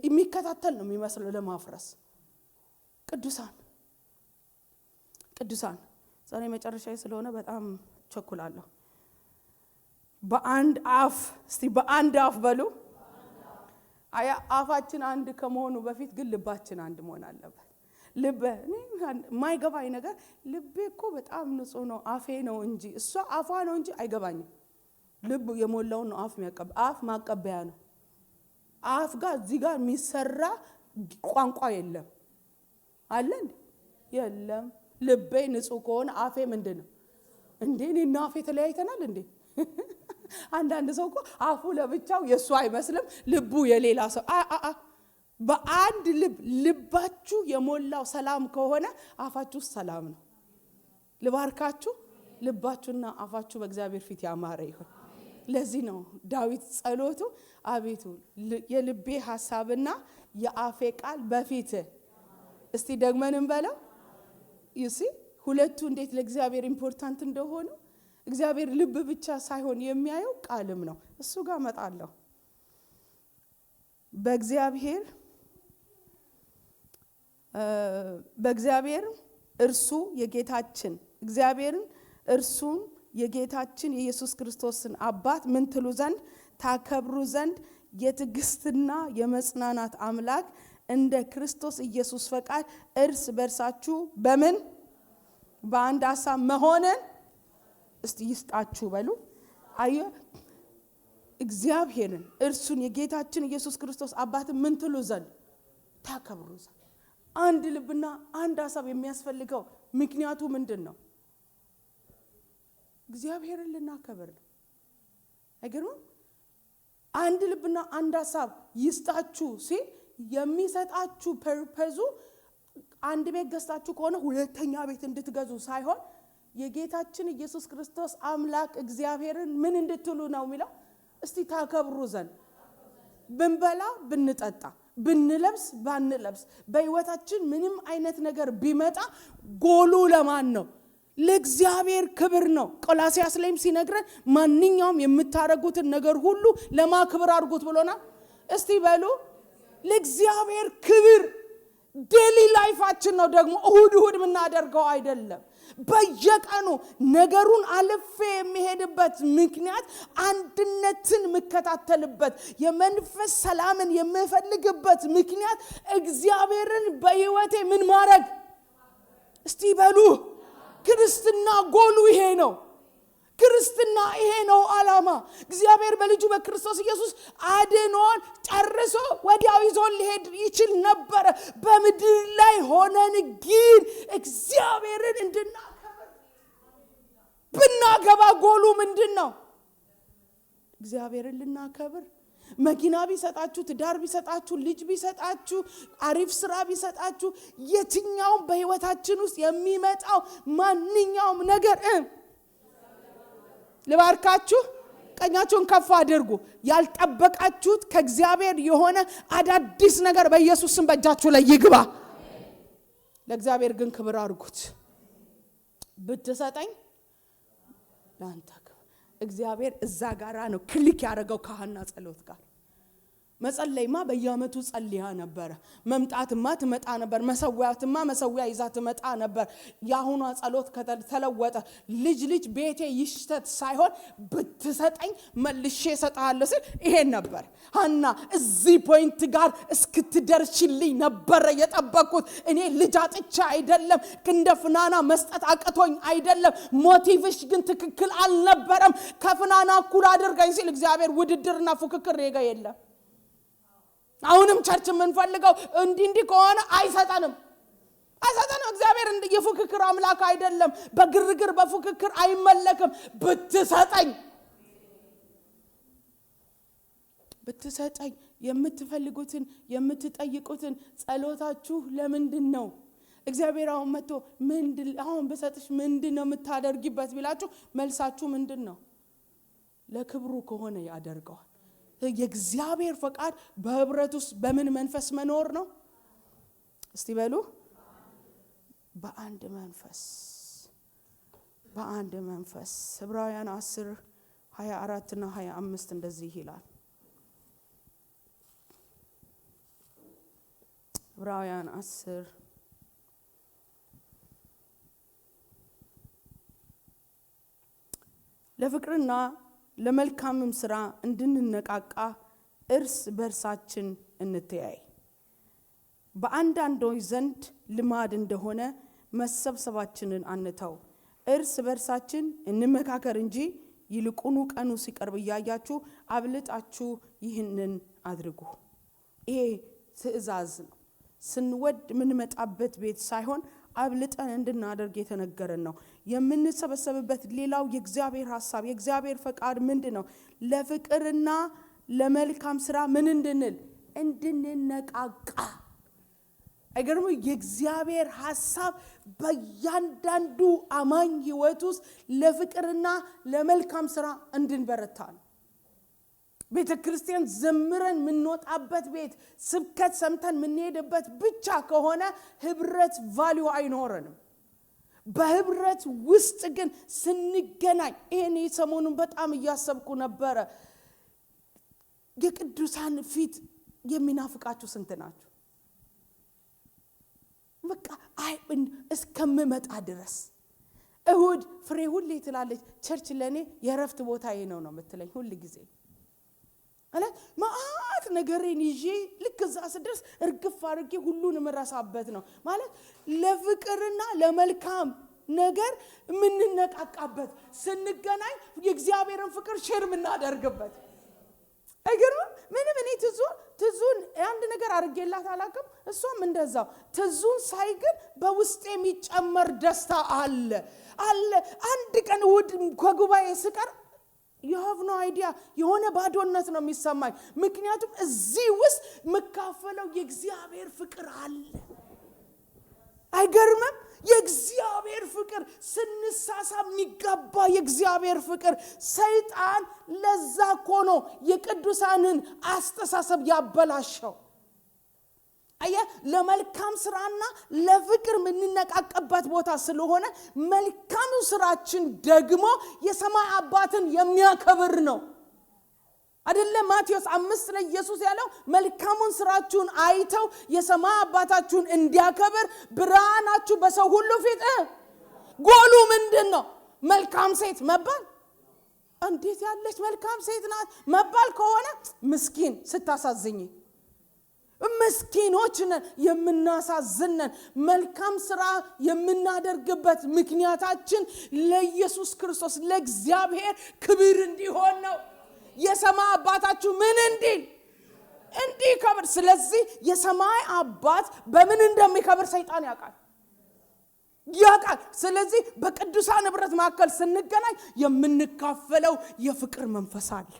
የሚከታተል ነው የሚመስለው ለማፍረስ። ቅዱሳን ዛሬ መጨረሻዬ ስለሆነ በጣም ቸኩላለሁ። በአንድ አፍ በሉ። አፋችን አንድ ከመሆኑ በፊት ግን ልባችን አንድ መሆን አለበት። ልቤ ማይገባኝ ነገር ልቤ እኮ በጣም ንጹህ ነው አፌ ነው እንጂ እሷ አፏ ነው እንጂ አይገባኝም። ልብ የሞላው ነው አፍ ማቀበያ ነው። አፍ ጋር እዚህ ጋር የሚሰራ ቋንቋ የለም አለ እንዴ? የለም። ልቤ ንጹህ ከሆነ አፌ ምንድነው እንዴ? እኔና አፌ ተለያይተናል እንዴ? አንዳንድ ሰው እኮ አፉ ለብቻው የሱ አይመስልም፣ ልቡ የሌላ ሰው በአንድ ልባችሁ የሞላው ሰላም ከሆነ አፋችሁ ሰላም ነው። ልባርካችሁ ልባችሁና አፋችሁ በእግዚአብሔር ፊት ያማረ ይሁን። ለዚህ ነው ዳዊት ጸሎቱ አቤቱ የልቤ ሐሳብና የአፌ ቃል በፊት እስቲ ደግመንም በለው። ይሲ ሁለቱ እንዴት ለእግዚአብሔር ኢምፖርታንት እንደሆነ እግዚአብሔር ልብ ብቻ ሳይሆን የሚያየው ቃልም ነው። እሱ ጋር መጣለሁ። በእግዚአብሔር እርሱ የጌታችን እግዚአብሔርን እርሱን የጌታችን የኢየሱስ ክርስቶስን አባት ምን ትሉ ዘንድ ታከብሩ ዘንድ የትዕግስትና የመጽናናት አምላክ እንደ ክርስቶስ ኢየሱስ ፈቃድ እርስ በርሳችሁ በምን በአንድ ሐሳብ መሆንን እስቲ ይስጣችሁ በሉ። እግዚአብሔርን እርሱን የጌታችን ኢየሱስ ክርስቶስ አባት ምን ትሉ ዘንድ ታከብሩ ዘንድ። አንድ ልብና አንድ ሐሳብ የሚያስፈልገው ምክንያቱ ምንድነው? እግዚአብሔርን ልናከብር ነው። አይገርምም? አንድ ልብና አንድ ሐሳብ ይስጣችሁ ሲል የሚሰጣችሁ ፐርፐዙ አንድ ቤት ገዝታችሁ ከሆነ ሁለተኛ ቤት እንድትገዙ ሳይሆን የጌታችን ኢየሱስ ክርስቶስ አምላክ እግዚአብሔርን ምን እንድትሉ ነው የሚለው? እስቲ ታከብሩ ዘንድ። ብንበላ ብንጠጣ ብንለብስ ባንለብስ በህይወታችን ምንም አይነት ነገር ቢመጣ ጎሉ ለማን ነው? ለእግዚአብሔር ክብር ነው። ቆላስይስ ላይም ሲነግረን ማንኛውም የምታረጉትን ነገር ሁሉ ለማክብር አድርጉት ብሎናል። እስቲ በሉ ለእግዚአብሔር ክብር። ዴሊ ላይፋችን ነው ደግሞ እሁድ ምናደርገው አይደለም። በየቀኑ ነገሩን አልፌ የሚሄድበት ምክንያት አንድነትን መከታተልበት የመንፈስ ሰላምን የምፈልግበት ምክንያት እግዚአብሔርን በህይወቴ ምን ማድረግ። እስቲ በሉ ክርስትና ጎሉ ይሄ ነው። ክርስትና ይሄ ነው ዓላማ። እግዚአብሔር በልጁ በክርስቶስ ኢየሱስ አድኖን ጨርሶ ወዲያው ይዞን ሊሄድ ይችል ነበር። በምድር ላይ ሆነን ግን እግዚአብሔርን እንድናከብር ብናገባ ጎሉ ምንድነው? እግዚአብሔርን ልናከብር መኪና ቢሰጣችሁ ትዳር ቢሰጣችሁ ልጅ ቢሰጣችሁ አሪፍ ስራ ቢሰጣችሁ የትኛውም በህይወታችን ውስጥ የሚመጣው ማንኛውም ነገር ልባርካችሁ ቀኛችሁን ከፍ አድርጉ ያልጠበቃችሁት ከእግዚአብሔር የሆነ አዳዲስ ነገር በኢየሱስ ስም በእጃችሁ ላይ ይግባ ለእግዚአብሔር ግን ክብር አድርጉት ብትሰጠኝ ላንተ እግዚአብሔር እዛ ጋራ ነው ክሊክ ያደረገው ካህና ጸሎት ጋር መጸለይማ በየአመቱ ጸልያ ነበር መምጣትማ ትመጣ ነበር መሰዊያ ይዛ ትመጣ ነበር ያሁኑ ጸሎት ከተለወጠ ልጅ ቤቴ ይሽተት ሳይሆን ብትሰጠኝ መልሼ ሰጣለሁ ሲል ይሄን ነበር ሃና እዚህ ፖይንት ጋር እስክትደርሽልኝ ነበር የጠበቁት እኔ ልጅ አጥቻ አይደለም እንደፍናና መስጠት አቅቶኝ አይደለም ሞቲቭሽ ግን ትክክል አልነበረም ከፍናና እኩል አድርገኝ ሲል እግዚአብሔር ውድድርና ፉክክር ረጋ የለም አሁንም ቸርች ምን ፈልገው እንዲ ከሆነ አይሰጣንም እግዚአብሔር የፉክክር አምላክ አይደለም በግርግር በፉክክር አይመለክም ብትሰጠኝ የምትፈልጉትን የምትጠይቁትን ጸሎታችሁ ለምንድነው እግዚአብሔር አሁን መጥቶ አሁን በሰጥሽ ምንድነው የምታደርጊበት ቢላችሁ መልሳችሁ ምንድነው ለክብሩ ከሆነ ያደርገዋል የእግዚአብሔር ፈቃድ በህብረት ውስጥ በምን መንፈስ መኖር ነው እስቲ በሉ በአንድ መንፈስ ዕብራውያን 10:24 እና 25 እንደዚህ ይላል ዕብራውያን 10 ለፍቅርና ለመልካምም ስራ እንድንነቃቃ እርስ በርሳችን እንተያይ በአንዳንዶች ዘንድ ልማድ እንደሆነ መሰብሰባችንን አንተው እርስ በርሳችን እንመካከር እንጂ ይልቁኑ ቀኑ ሲቀርብ ያያችሁ አብልጣችሁ ይህንን አድርጉ ይሄ ትእዛዝ ነው ስንወድ ምን መጣበት ቤት ሳይሆን አብልጠን እንድናደርግ የተነገረን ነው የምንሰበሰብበት ሌላው የእግዚአብሔር ሐሳብ የእግዚአብሔር ፈቃድ ምንድነው ለፍቅርና ለመልካም ስራ ምን እንድንነቃቃ አይገርም የእግዚአብሔር ሐሳብ በእያንዳንዱ አማኝ ህይወት ውስጥ ለፍቅርና ለመልካም ስራ እንድንበረታ ነው ቤተክርስቲያን ዘምረን ምንወጣበት ቤት ስብከት ሰምተን ምንሄድበት ብቻ ከሆነ ህብረት ቫልዩ አይኖርንም በህብረት ውስጥ ግን ስንገናኝ እኔ ሰሞኑን በጣም እያሰብኩ ነበር የቅዱሳን ፊት የሚናፍቃችሁ ስንት ናችሁ በቃ እስከምመጣ ድረስ እሁድ ፍሬ ሁሌ ትላለች ቸርች ለኔ የረፍት ቦታዬ ነው የምትለኝ ሁሉ ጊዜ አለ ማአት ነገሬን ይዤ ለከዛ ስደርስ እርግፍ አድርጌ ሁሉንም ራሳበት ነው ማለት ለፍቅርና ለመልካም ነገር ምንነቃቃበት ስንገናኝ የእግዚአብሔርን ፍቅር ሼር ምናደርግበት አይገርም ምንም እኔ ትዙን አንድ ነገር አርጌላት አላቀም እሷም እንደዛው ትዙን ሳይግን በውስጤ የሚጨመር ደስታ አለ አንድ ቀን ውድ ከጉባኤ ስቀር you have no idea የሆነ ባዶነት ነው የሚሰማኝ ምክንያቱም እዚህ ውስጥ መካፈለው የእግዚአብሔር ፍቅር አለ አይገርምም የእግዚአብሔር ፍቅር ስንሳሳም የሚገባ የእግዚአብሔር ፍቅር ሰይጣን ለዛ ኮኖ የቅዱሳንን አስተሳሰብ ያበላሸው ለመልካም ስራና ለፍቅር ምንነቃቀበት ቦታ ስለሆነ መልካም ስራችን ደግሞ የሰማይ አባትን የሚያከብር ነው አይደለም ማቴዎስ 5 ላይ ኢየሱስ ያለው መልካሙን ስራችሁን አይተው የሰማይ አባታችሁን እንዲያከብር ብርሃናችሁ በሰው ሁሉ ፊት ጎሉ ምንድነው መልካም ሴት መባል እንዴት ያለች መልካም ሴት ናት መባል ከሆነ ምስኪን ስታሳዝኝ ምስኪኖችን የምናሳዝነን መልካም ስራ የምናደርግበት ምክንያታችን ለኢየሱስ ክርስቶስ ለእግዚአብሔር ክብር እንዲሆን ነው የሰማይ አባታችሁ ምን እንዲከብር ስለዚህ የሰማይ አባት በምን እንደሚከብር ሰይጣን ያውቃል ስለዚህ በቅዱሳን ህብረት ማከል ስንገናኝ የምንካፈለው የፍቅር መንፈስ አለ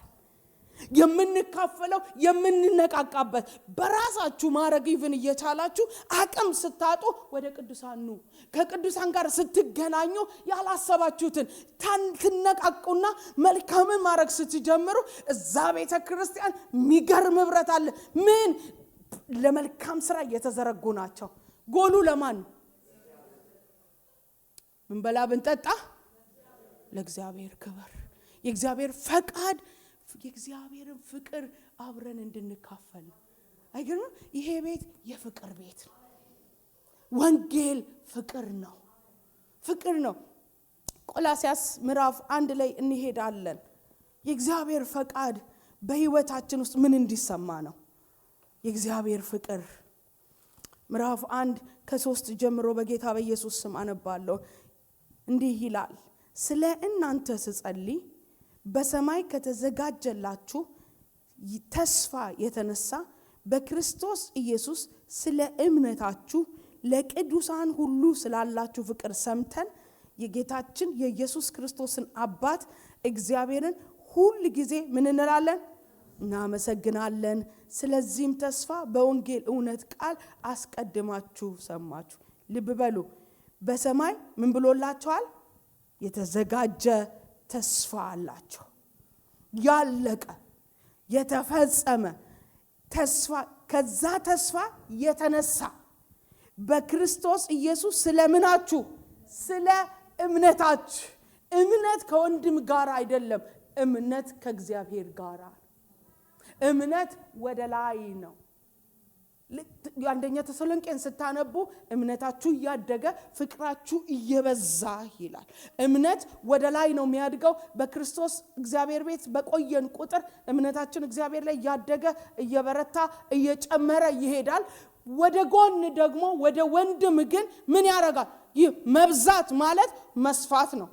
የምንካፈለው የምንነቃቃበት በራሳችሁ ማረግ ይብን እየቻላችሁ አቅም ስታጡ ወደ ቅዱሳኑ ከቅዱሳን ጋር ስትገናኙ ያላሰባችሁትን ትነቃቁና መልካምን ማረግ ስትጀምሩ እዛ ቤተ ክርስቲያን የሚገርም ህብረት አለ። ምን ለመልካም ስራ እየተዘረጉ ናቸው። ጎሉ ለማን? ምን በላ ብንጠጣ ለእግዚአብሔር ክብር፣ የእግዚአብሔር ፈቃድ፣ የእግዚአብሔርን ፍቅር አብረን እንድንካፈል። አይገርም? ይሄ ቤት የፍቅር ቤት ነው። ወንጌል ፍቅር ነው፣ ፍቅር ነው። ቆላስያስ ምዕራፍ 1 ላይ እንሄዳለን። የእግዚአብሔር ፈቃድ በህይወታችን ውስጥ ምን እንዲሰማ ነው? የእግዚአብሔር ፍቅር ምዕራፍ 1 ከ3 ጀምሮ በጌታ በኢየሱስ ስም አነባለሁ። እንዲህ ይላል፣ ስለ እናንተ ስጸልይ በሰማይ ከተዘጋጀላችሁ ተስፋ የተነሳ በክርስቶስ ኢየሱስ ስለ እምነታችሁ ለቅዱሳን ሁሉ ስላላችሁ ፍቅር ሰምተን የጌታችን የኢየሱስ ክርስቶስን አባት እግዚአብሔርን ሁሉ ጊዜ ምን እንላለን? እናመሰግናለን። ስለዚህም ተስፋ በወንጌል እውነት ቃል አስቀድማችሁ ሰማችሁ። ልብ በሉ፣ በሰማይ ምን ብሎላችኋል? የተዘጋጀ ተስፋ አላቸው። ያለቀ የተፈጸመ ተስፋ። ከዛ ተስፋ የተነሳ በክርስቶስ ኢየሱስ ስለምናችሁ ስለ እምነታችሁ። እምነት ከወንድም ጋር አይደለም፣ እምነት ከእግዚአብሔር ጋር። እምነት ወደ ላይ ነው። አንደኛ ተሰሎንቄን ስታነቡ እምነታችሁ እያደገ ፍቅራችሁ እየበዛ ይላል። እምነት ወደ ላይ ነው የሚያድገው። በክርስቶስ እግዚአብሔር ቤት በቆየን ቁጥር እምነታችን እግዚአብሔር ላይ እያደገ እየበረታ እየጨመረ ይሄዳል። ወደ ጎን ደግሞ ወደ ወንድም ግን ምን ያደርጋል? ይህ መብዛት ማለት መስፋት ነው።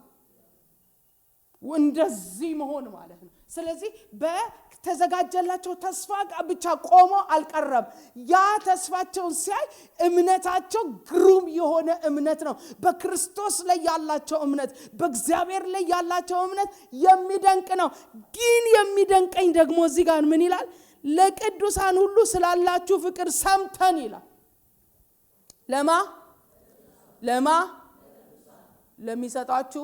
እንደዚህ መሆን ማለት ነው። ስለዚህ በተዘጋጀላቸው ተስፋ ብቻ ቆሞ አልቀረም። ያ ተስፋቸውን ሲያይ እምነታቸው ግሩም የሆነ እምነት ነው። በክርስቶስ ላይ ያላቸው እምነት፣ በእግዚአብሔር ላይ ያላቸው እምነት የሚደንቅ ነው። ግን የሚደንቀኝ ደግሞ እዚህ ጋር ምን ይላል? ለቅዱሳን ሁሉ ስላላችሁ ፍቅር ሰምተን ይላል። ለማ ለሚሰጣችሁ፣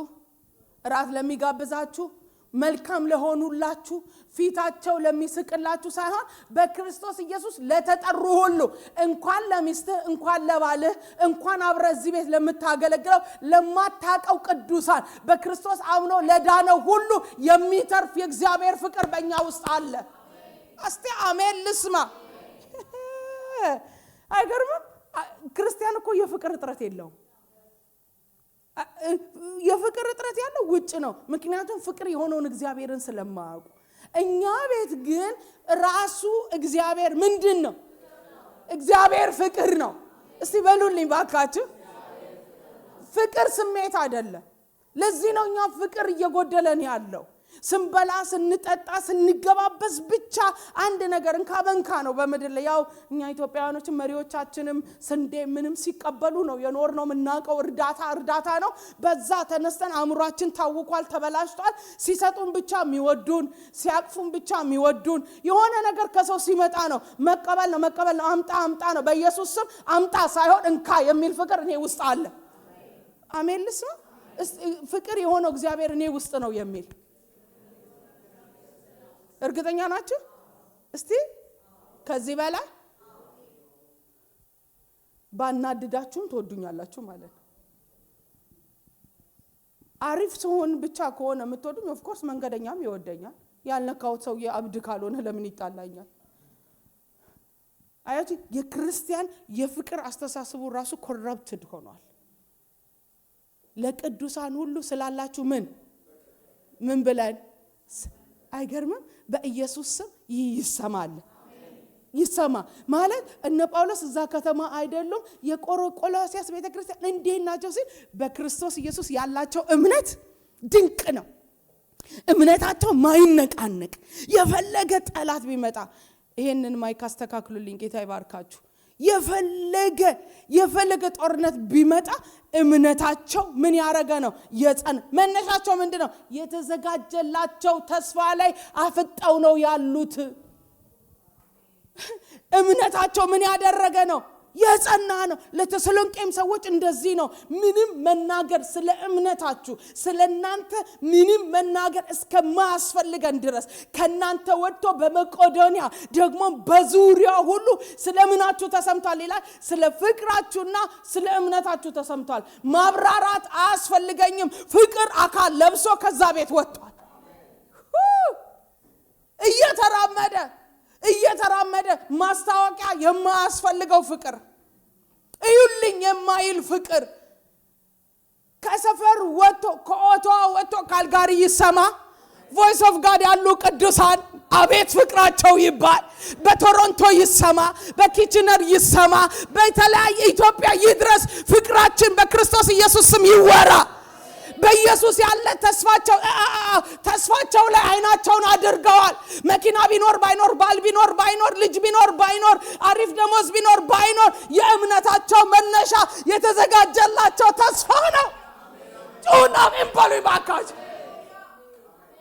ራት ለሚጋብዛችሁ፣ መልካም ለሆኑላችሁ፣ ፊታቸው ለሚስቅላችሁ ሳይሆን በክርስቶስ ኢየሱስ ለተጠሩ ሁሉ፣ እንኳን ለሚስትህ፣ እንኳን ለባልህ፣ እንኳን አብረህ እዚህ ቤት ለምታገለግለው ለማታቀው ቅዱሳን በክርስቶስ አምኖ ለዳነው ሁሉ የሚተርፍ የእግዚአብሔር ፍቅር በእኛ ውስጥ አለ። እስቲ አሜን ልስማ። አይገርምም? ክርስቲያን እኮ የፍቅር እጥረት የለውም። የፍቅር እጥረት ያለው ውጭ ነው። ምክንያቱም ፍቅር የሆነውን እግዚአብሔርን ስለማያውቁ። እኛ ቤት ግን ራሱ እግዚአብሔር ምንድን ነው? እግዚአብሔር ፍቅር ነው። እስቲ በሉልኝ ባካችሁ። ፍቅር ስሜት አይደለም። ለዚህ ነው እኛ ፍቅር እየጎደለን ያለው። ስንበላ ስንጠጣ ስንገባበዝ ብቻ አንድ ነገር እንካበንካ ነው በመድር ላይ። ያው እኛ ኢትዮጵያውያኖች መሪዎቻችንም ስንዴ ምንም ሲቀበሉ ነው የኖር ነው የምናውቀው። እርዳታ ነው። በዛ ተነስተን አእምሯችን ታውቋል፣ ተበላሽቷል። ሲሰጡን ብቻ የሚወዱን፣ ሲያቅፉን ብቻ የሚወዱን። የሆነ ነገር ከሰው ሲመጣ ነው መቀበል ነው፣ አምጣ ነው። በኢየሱስ ስም አምጣ ሳይሆን እንካ የሚል ፍቅር እኔ ውስጥ አለ። አሜን ልስማ። ፍቅር የሆነው እግዚአብሔር እኔ ውስጥ ነው የሚል እርግጠኛ ናችሁ? እስቲ ከዚህ በላይ ባናድዳችሁም ትወዱኛላችሁ ማለት ነው። አሪፍ ሲሆን ብቻ ከሆነ የምትወዱኝ ኦፍ ኮርስ መንገደኛም ይወደኛል። ያልነካው ሰው የአብድ ካልሆነ ለምን ይጣላኛል? አያቱ የክርስቲያን የፍቅር አስተሳሰቡ ራሱ ኮረፕትድ ሆኗል። ለቅዱሳን ሁሉ ስላላችሁ ምን ብለን አይገርምም? በኢየሱስ ስም ይሰማ ማለት እነ ጳውሎስ እዛ ከተማ አይደሉም። የቆላስይስ ቤተክርስቲያን እንዴት ናቸው ሲል በክርስቶስ ኢየሱስ ያላቸው እምነት ድንቅ ነው። እምነታቸው ማይነቃነቅ የፈለገ ጠላት ቢመጣ። ይሄንን ማይክ አስተካክሉልኝ፣ ጌታ ይባርካችሁ። የፈለገ ጦርነት ቢመጣ እምነታቸው ምን ያረጋ ነው? የጸና። መነሻቸው ምንድነው? የተዘጋጀላቸው ተስፋ ላይ አፍጠው ነው ያሉት። እምነታቸው ምን ያደረገ ነው? የጸና ነው። ለተሰሎንቄም ሰዎች እንደዚህ ነው። ምንም መናገር ስለ እምነታችሁ ስለናንተ ምንም መናገር እስከማያስፈልገን ድረስ ከናንተ ወጥቶ በመቄዶንያ ደግሞ በዙሪያው ሁሉ ስለ እምነታችሁ ተሰምቷል ይላል። ስለ ፍቅራችሁና ስለ እምነታችሁ ተሰምቷል። ማብራራት አያስፈልገኝም። ፍቅር አካል ለብሶ ከዛ ቤት ወጥቷል። እየተራመደ ማስታወቂያ የማያስፈልገው ፍቅር፣ እዩልኝ የማይል ፍቅር ከሰፈር ወጥቶ ከኦቶዋ ወጥቶ ካልጋሪ ይሰማ ቮይስ ኦፍ ጋድ ያሉ ቅዱሳን አቤት ፍቅራቸው ይባል። በቶሮንቶ ይሰማ፣ በኪችነር ይሰማ፣ በተለያየ ኢትዮጵያ ይድረስ። ፍቅራችን በክርስቶስ ኢየሱስ ስም ይወራ። በኢየሱስ ያለ ተስፋቸው ላይ አይናቸውን አድርገዋል። መኪና ቢኖር ባይኖር፣ ባል ቢኖር ባይኖር፣ ልጅ ቢኖር ባይኖር፣ አሪፍ ደሞዝ ቢኖር ባይኖር የእምነታቸው መነሻ የተዘጋጀላቸው ተስፋ ነው። ጩና እንበሉ ባካች።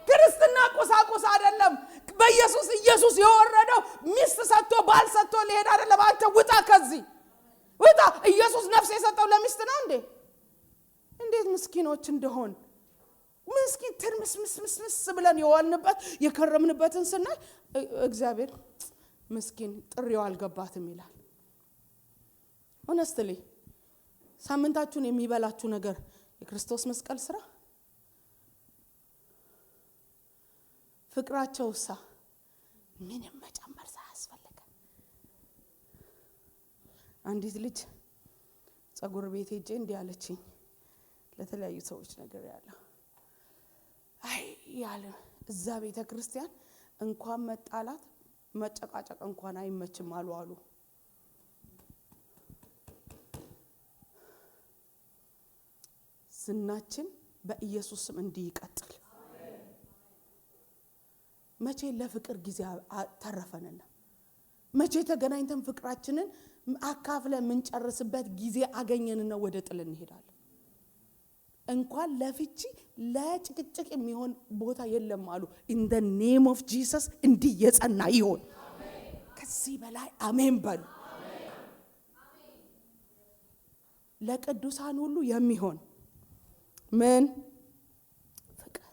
ክርስትና ቁሳቁስ አይደለም። በኢየሱስ ኢየሱስ የወረደው ሚስት ሰጥቶ ባል ሰጥቶ ሊሄድ አይደለም። አንተ ውጣ ከዚህ ውጣ። ኢየሱስ ነፍስ የሰጠው ለሚስት ነው እንዴ? እንዴት ምስኪኖች እንደሆን ምስኪን ትርምስምስምስ ብለን የዋልንበት የከረምንበትን ስናይ እግዚአብሔር ምስኪን ጥሪው አልገባትም ይላል። ሆነስትሊ ሳምንታችሁን የሚበላችሁ ነገር የክርስቶስ መስቀል ስራ ፍቅራቸውሳ ምንም መጨመር ሳያስፈልግ አንዲት ልጅ ጸጉር ቤት ሄጄ እንዲህ አለችኝ። ለተለያዩ ሰዎች ነገር ያለው ያለ እዛ ቤተ ክርስቲያን እንኳን መጣላት መጨቃጨቅ እንኳን አይመችም አሉ። ዝናችን በኢየሱስ ስም እንዲቀጥል መቼ ለፍቅር ጊዜ ተረፈንና መቼ ተገናኝተን ፍቅራችንን አካፍለን ምንጨርስበት ጊዜ አገኘንና ወደ ጥል እንሄዳለን። እንኳን ለፍቺ ለጭቅጭቅ የሚሆን ቦታ የለም አሉ። in the name of Jesus እንዲህ የጸና ይሆን። ከዚህ በላይ አሜን በሉ። ለቅዱሳን ሁሉ የሚሆን ምን ፍቅር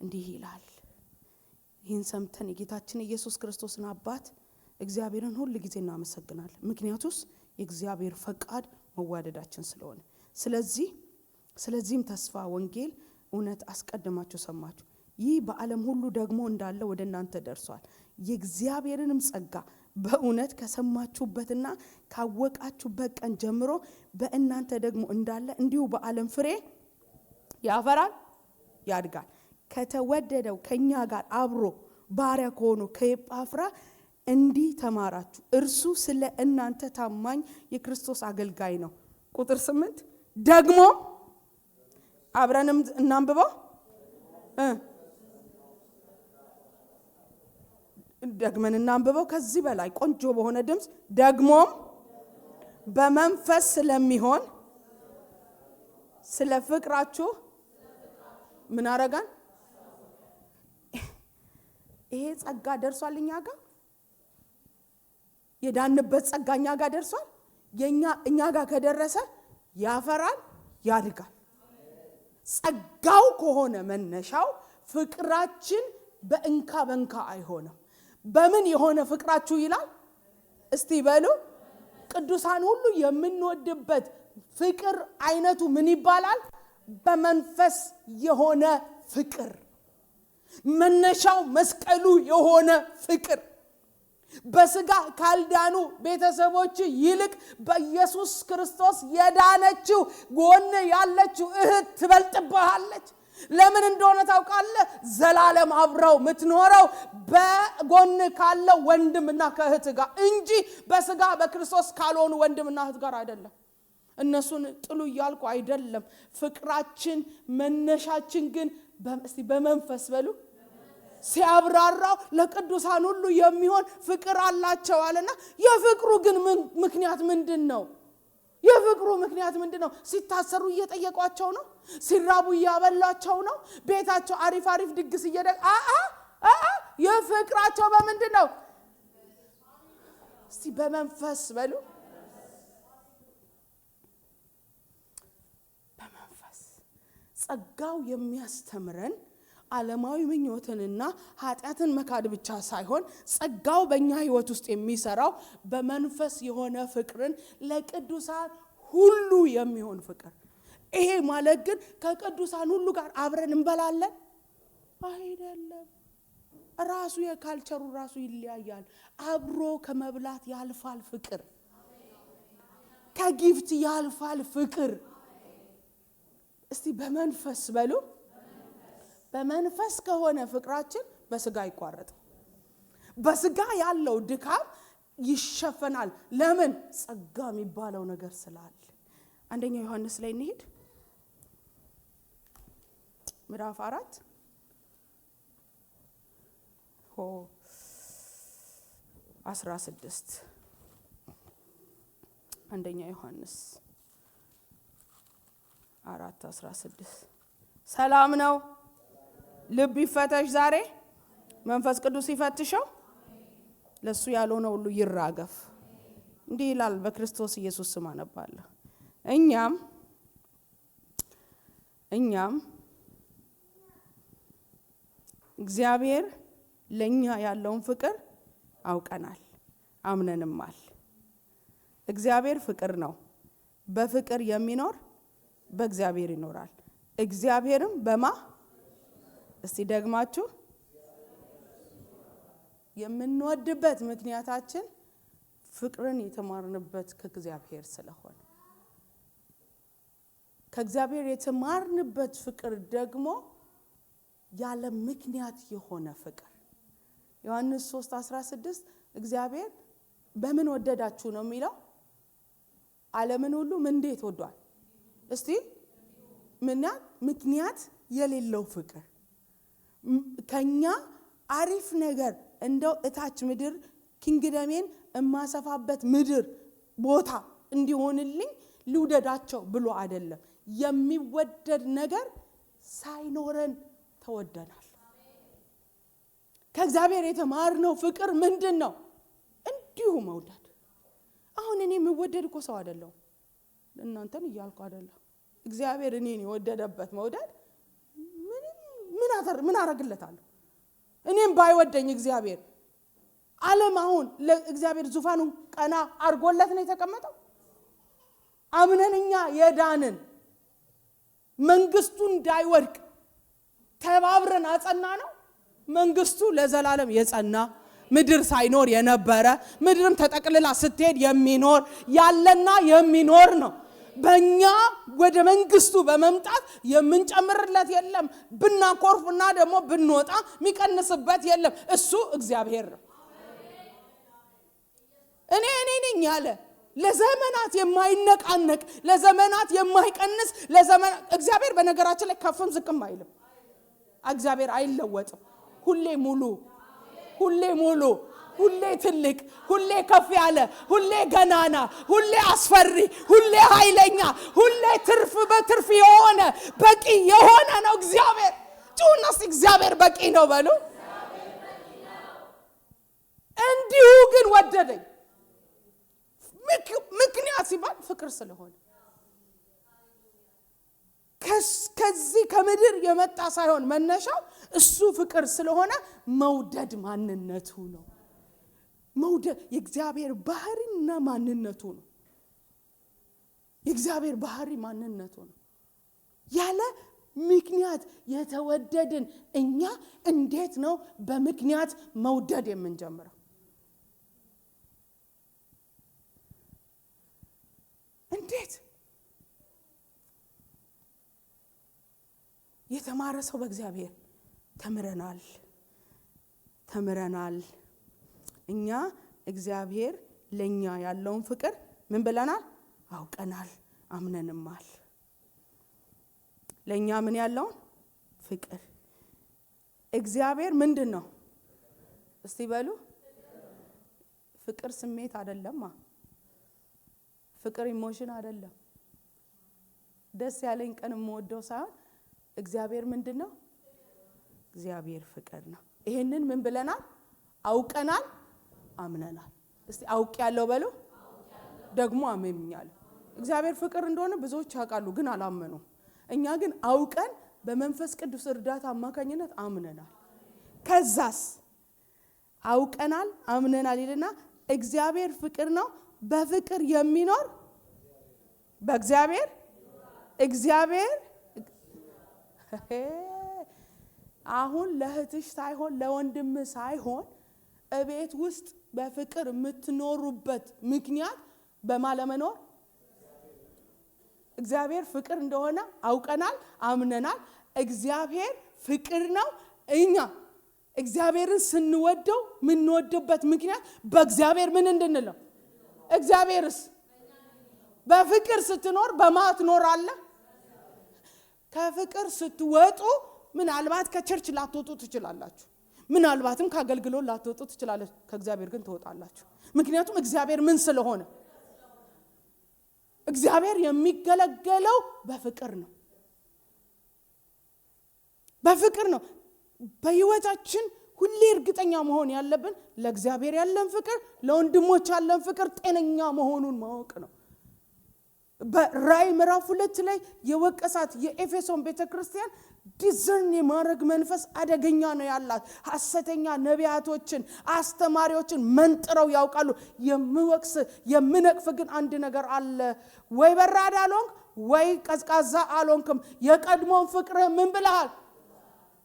እንዲህ ይላል። ይህን ሰምተን የጌታችን ኢየሱስ ክርስቶስን አባት እግዚአብሔርን ሁሉ ጊዜ እናመሰግናለን። ምክንያቱስ የእግዚአብሔር ፈቃድ መዋደዳችን ስለሆነ። ስለዚህም ተስፋ ወንጌል እውነት አስቀድማችሁ ሰማችሁ። ይህ በዓለም ሁሉ ደግሞ እንዳለ ወደ እናንተ ደርሷል። የእግዚአብሔርንም ጸጋ በእውነት ከሰማችሁበትና ካወቃችሁበት ቀን ጀምሮ በእናንተ ደግሞ እንዳለ እንዲሁ በዓለም ፍሬ ያፈራል፣ ያድጋል። ከተወደደው ከኛ ጋር አብሮ ባሪያ ከሆኑ ከኤጳፍራ እንዲህ ተማራችሁ። እርሱ ስለ እናንተ ታማኝ የክርስቶስ አገልጋይ ነው። ቁጥር 8 ደግሞ አብረንም እናንብበው። ደግመን እናንብበው ከዚህ በላይ ቆንጆ በሆነ ድምጽ። ደግሞም በመንፈስ ስለሚሆን ስለ ፍቅራችሁ ምን አረጋን? ይሄ ጸጋ ደርሷል እኛ ጋር። የዳንበት ጸጋ እኛ ጋር ደርሷል። እኛ ጋር ከደረሰ ያፈራል፣ ያድጋል። ጸጋው ከሆነ መነሻው ፍቅራችን በእንካ በእንካ አይሆንም። በምን የሆነ ፍቅራችሁ ይላል? እስቲ በሉ። ቅዱሳን ሁሉ የምንወድበት ፍቅር አይነቱ ምን ይባላል? በመንፈስ የሆነ ፍቅር፣ መነሻው መስቀሉ የሆነ ፍቅር። በስጋ ካልዳኑ ቤተሰቦች ይልቅ በኢየሱስ ክርስቶስ የዳነችው ጎን ያለችው እህት ትበልጥብሃለች። ለምን እንደሆነ ታውቃለህ? ዘላለም አብረው ምትኖረው በጎን ካለው ወንድምና ከእህት ጋር እንጂ በስጋ በክርስቶስ ካልሆኑ ወንድምና እህት ጋር አይደለም። እነሱን ጥሉ እያልኩ አይደለም። ፍቅራችን መነሻችን ግን እስቲ በመንፈስ በሉ ሲያብራራው ለቅዱሳን ሁሉ የሚሆን ፍቅር አላቸው አለና የፍቅሩ ግን ምክንያት ምንድነው? የፍቅሩ ምክንያት ምንድነው? ሲታሰሩ እየጠየቋቸው ነው? ሲራቡ እያበላቸው ነው? ቤታቸው አሪፍ ድግስ የፍቅራቸው በምንድነው? እስቲ በመንፈስ በሉ። በመንፈስ ጸጋው የሚያስተምረን ዓለማዊ ምኞትንና ኃጢአትን መካድ ብቻ ሳይሆን ጸጋው በእኛ ህይወት ውስጥ የሚሰራው በመንፈስ የሆነ ፍቅርን ለቅዱሳን ሁሉ የሚሆን ፍቅር። ይሄ ማለት ግን ከቅዱሳን ሁሉ ጋር አብረን እንበላለን አይደለም። ራሱ የካልቸሩ ራሱ ይለያያል። አብሮ ከመብላት ያልፋል ፍቅር። ከጊፍት ያልፋል ፍቅር። እስቲ በመንፈስ በሉ። በመንፈስ ከሆነ ፍቅራችን በስጋ አይቋረጥም። በስጋ ያለው ድካም ይሸፈናል። ለምን? ጸጋ የሚባለው ነገር ስላለ። አንደኛ ዮሐንስ ላይ እንሂድ። ምዕራፍ 4 16 አንደኛ ዮሐንስ 4:16 ሰላም ነው። ልብ ይፈተሽ ዛሬ መንፈስ ቅዱስ ይፈትሸው። ለሱ ያልሆነ ሁሉ ይራገፍ። እንዲህ ይላል በክርስቶስ ኢየሱስ ስም አነባለሁ። እኛም እግዚአብሔር ለኛ ያለውን ፍቅር አውቀናል አምነንማል። እግዚአብሔር ፍቅር ነው። በፍቅር የሚኖር በእግዚአብሔር ይኖራል፣ እግዚአብሔርም በማ እስቲ ደግማችሁ የምንወድበት ምክንያታችን ፍቅርን የተማርንበት ከእግዚአብሔር ስለሆነ ከእግዚአብሔር የተማርንበት ፍቅር ደግሞ ያለ ምክንያት የሆነ ፍቅር። ዮሐንስ 3:16 እግዚአብሔር በምን ወደዳችሁ ነው የሚለው? ዓለምን ሁሉ እንዴት ወዷል? እስቲ ምክንያት የሌለው ፍቅር። ከኛ አሪፍ ነገር እንደው እታች ምድር ኪንግደሜን እማሰፋበት ምድር ቦታ እንዲሆንልኝ ልውደዳቸው ብሎ አይደለም። የሚወደድ ነገር ሳይኖረን ተወደናል። ከእግዚአብሔር የተማርነው ፍቅር ምንድነው? እንዲሁ መውደድ። አሁን እኔ የምወደድ እኮ ሰው አይደለም፣ እናንተን እያልኩ አይደለም። እግዚአብሔር እኔን የወደደበት መውደድ ምን አረግለታለሁ? እኔም ባይወደኝ እግዚአብሔር ዓለም አሁን ለእግዚአብሔር ዙፋኑን ቀና አርጎለት ነው የተቀመጠው። አምነንኛ የዳንን መንግስቱ እንዳይወድቅ ተባብረን አጸና ነው። መንግስቱ ለዘላለም የጸና ምድር ሳይኖር የነበረ ምድርም ተጠቅልላ ስትሄድ የሚኖር ያለና የሚኖር ነው። በእኛ ወደ መንግስቱ በመምጣት የምንጨምርለት የለም። ብናኮርፍና ደግሞ ብንወጣ የሚቀንስበት የለም። እሱ እግዚአብሔር ነው። እኔ ነኝ ያለ ለዘመናት የማይነቃነቅ ለዘመናት የማይቀንስ እግዚአብሔር በነገራችን ላይ ከፍም ዝቅም አይልም። እግዚአብሔር አይለወጥም። ሁሌ ሙሉ፣ ሁሌ ትልቅ፣ ሁሌ ከፍ ያለ፣ ሁሌ ገናና፣ ሁሌ አስፈሪ፣ ሁሌ ኃይለኛ፣ ሁሌ ትርፍ በትርፍ የሆነ በቂ የሆነ ነው እግዚአብሔር። ጩናስ እግዚአብሔር በቂ ነው በሉ። እንዲሁ ግን ወደደኝ። ምክንያት ሲባል ፍቅር ስለሆነ ከዚህ ከምድር የመጣ ሳይሆን መነሻው እሱ ፍቅር ስለሆነ መውደድ ማንነቱ ነው። መውደድ የእግዚአብሔር ባህሪና ማንነቱ ነው። የእግዚአብሔር ባህሪ ማንነቱ ነው። ያለ ምክንያት የተወደድን እኛ እንዴት ነው በምክንያት መውደድ የምንጀምረው? እንዴት? የተማረ ሰው በእግዚአብሔር ተምረናል። እኛ እግዚአብሔር ለኛ ያለውን ፍቅር ምን ብለናል? አውቀናል፣ አምነንማል። ለኛ ምን ያለውን ፍቅር እግዚአብሔር ምንድነው? እስቲ በሉ። ፍቅር ስሜት አይደለም። ፍቅር ኢሞሽን አይደለም። ደስ ያለኝ ቀን የምወደው ሳይሆን እግዚአብሔር ምንድነው? እግዚአብሔር ፍቅር ነው። ይሄንን ምን ብለናል? አውቀናል፣ አምነናል። እስቲ አውቅ ያለው በሉ። ደግሞ አመኛለሁ። እግዚአብሔር ፍቅር እንደሆነ ብዙዎች ያውቃሉ ግን አላመኑም። እኛ ግን አውቀን በመንፈስ ቅዱስ እርዳታ አማካኝነት አምነናል። ከዛስ አውቀናል፣ አምነናል ይልና እግዚአብሔር ፍቅር ነው፣ በፍቅር የሚኖር በእግዚአብሔር እግዚአብሔር አሁን ለእህትሽ ሳይሆን ለወንድም ሳይሆን እቤት ውስጥ በፍቅር የምትኖሩበት ምክንያት በማለመኖር እግዚአብሔር ፍቅር እንደሆነ አውቀናል፣ አምነናል። እግዚአብሔር ፍቅር ነው። እኛ እግዚአብሔርን ስንወደው ምንወድበት ምክንያት በእግዚአብሔር ምን እንድንለው። እግዚአብሔርስ በፍቅር ስትኖር በማት ኖራለ። ከፍቅር ስትወጡ ምናልባት ከቸርች ላትወጡ ትችላላችሁ። ምናልባትም ከአገልግሎት ላትወጡ ትችላላችሁ። ከእግዚአብሔር ግን ትወጣላችሁ። ምክንያቱም እግዚአብሔር ምን ስለሆነ። እግዚአብሔር የሚገለገለው በፍቅር ነው። በፍቅር ነው። በህይወታችን ሁሌ እርግጠኛ መሆን ያለብን ለእግዚአብሔር ያለን ፍቅር፣ ለወንድሞች ያለን ፍቅር ጤነኛ መሆኑን ማወቅ ነው። በራእይ ምዕራፍ 2 ላይ የወቀሳት የኤፌሶን ቤተክርስቲያን ዲዘርን የማድረግ መንፈስ አደገኛ ነው ያላት። ሐሰተኛ ነቢያቶችን፣ አስተማሪዎችን መንጥረው ያውቃሉ። የምወቅስ የምነቅፍ ግን አንድ ነገር አለ። ወይ በራዳ አልሆንክ ወይ ቀዝቃዛ አልሆንክም። የቀድሞን ፍቅር ምን ብለሃል?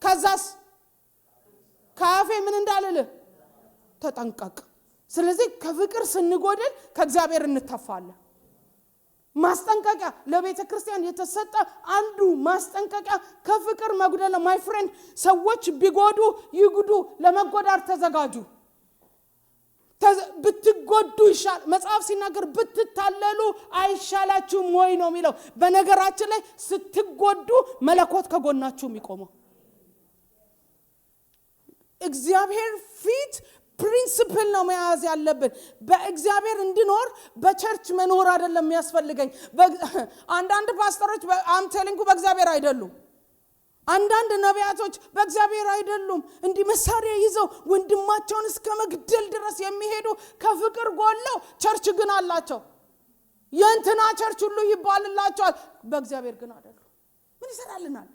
ከዛስ ካፌ ምን እንዳልልህ ተጠንቀቅ። ስለዚህ ከፍቅር ስንጎድል ከእግዚአብሔር እንተፋለን። ማስጠንቀቂያ ለቤተ ክርስቲያን የተሰጠ አንዱ ማስጠንቀቂያ ከፍቅር መጉደል። ማይ ፍሬንድ ሰዎች ቢጎዱ ይጉዱ፣ ለመጎዳት ተዘጋጁ። ብትጎዱ ይሻል። መጽሐፍ ሲናገር ብትታለሉ አይሻላችሁም ወይ ነው የሚለው። በነገራችን ላይ ስትጎዱ መለኮት ከጎናችሁ የሚቆመው እግዚአብሔር ፊት ፕሪንሲፕል ነው መያዝ ያለብን። በእግዚአብሔር እንድኖር በቸርች መኖር አይደለም የሚያስፈልገኝ። አንዳንድ ፓስተሮች አምቴሊንጉ በእግዚአብሔር አይደሉም። አንዳንድ ነቢያቶች በእግዚአብሔር አይደሉም። እንዲህ መሳሪያ ይዘው ወንድማቸውን እስከ መግደል ድረስ የሚሄዱ ከፍቅር ጎለው ቸርች ግን አላቸው። የእንትና ቸርች ሁሉ ይባልላቸዋል፣ በእግዚአብሔር ግን አይደሉም። ምን ይሰራልናል?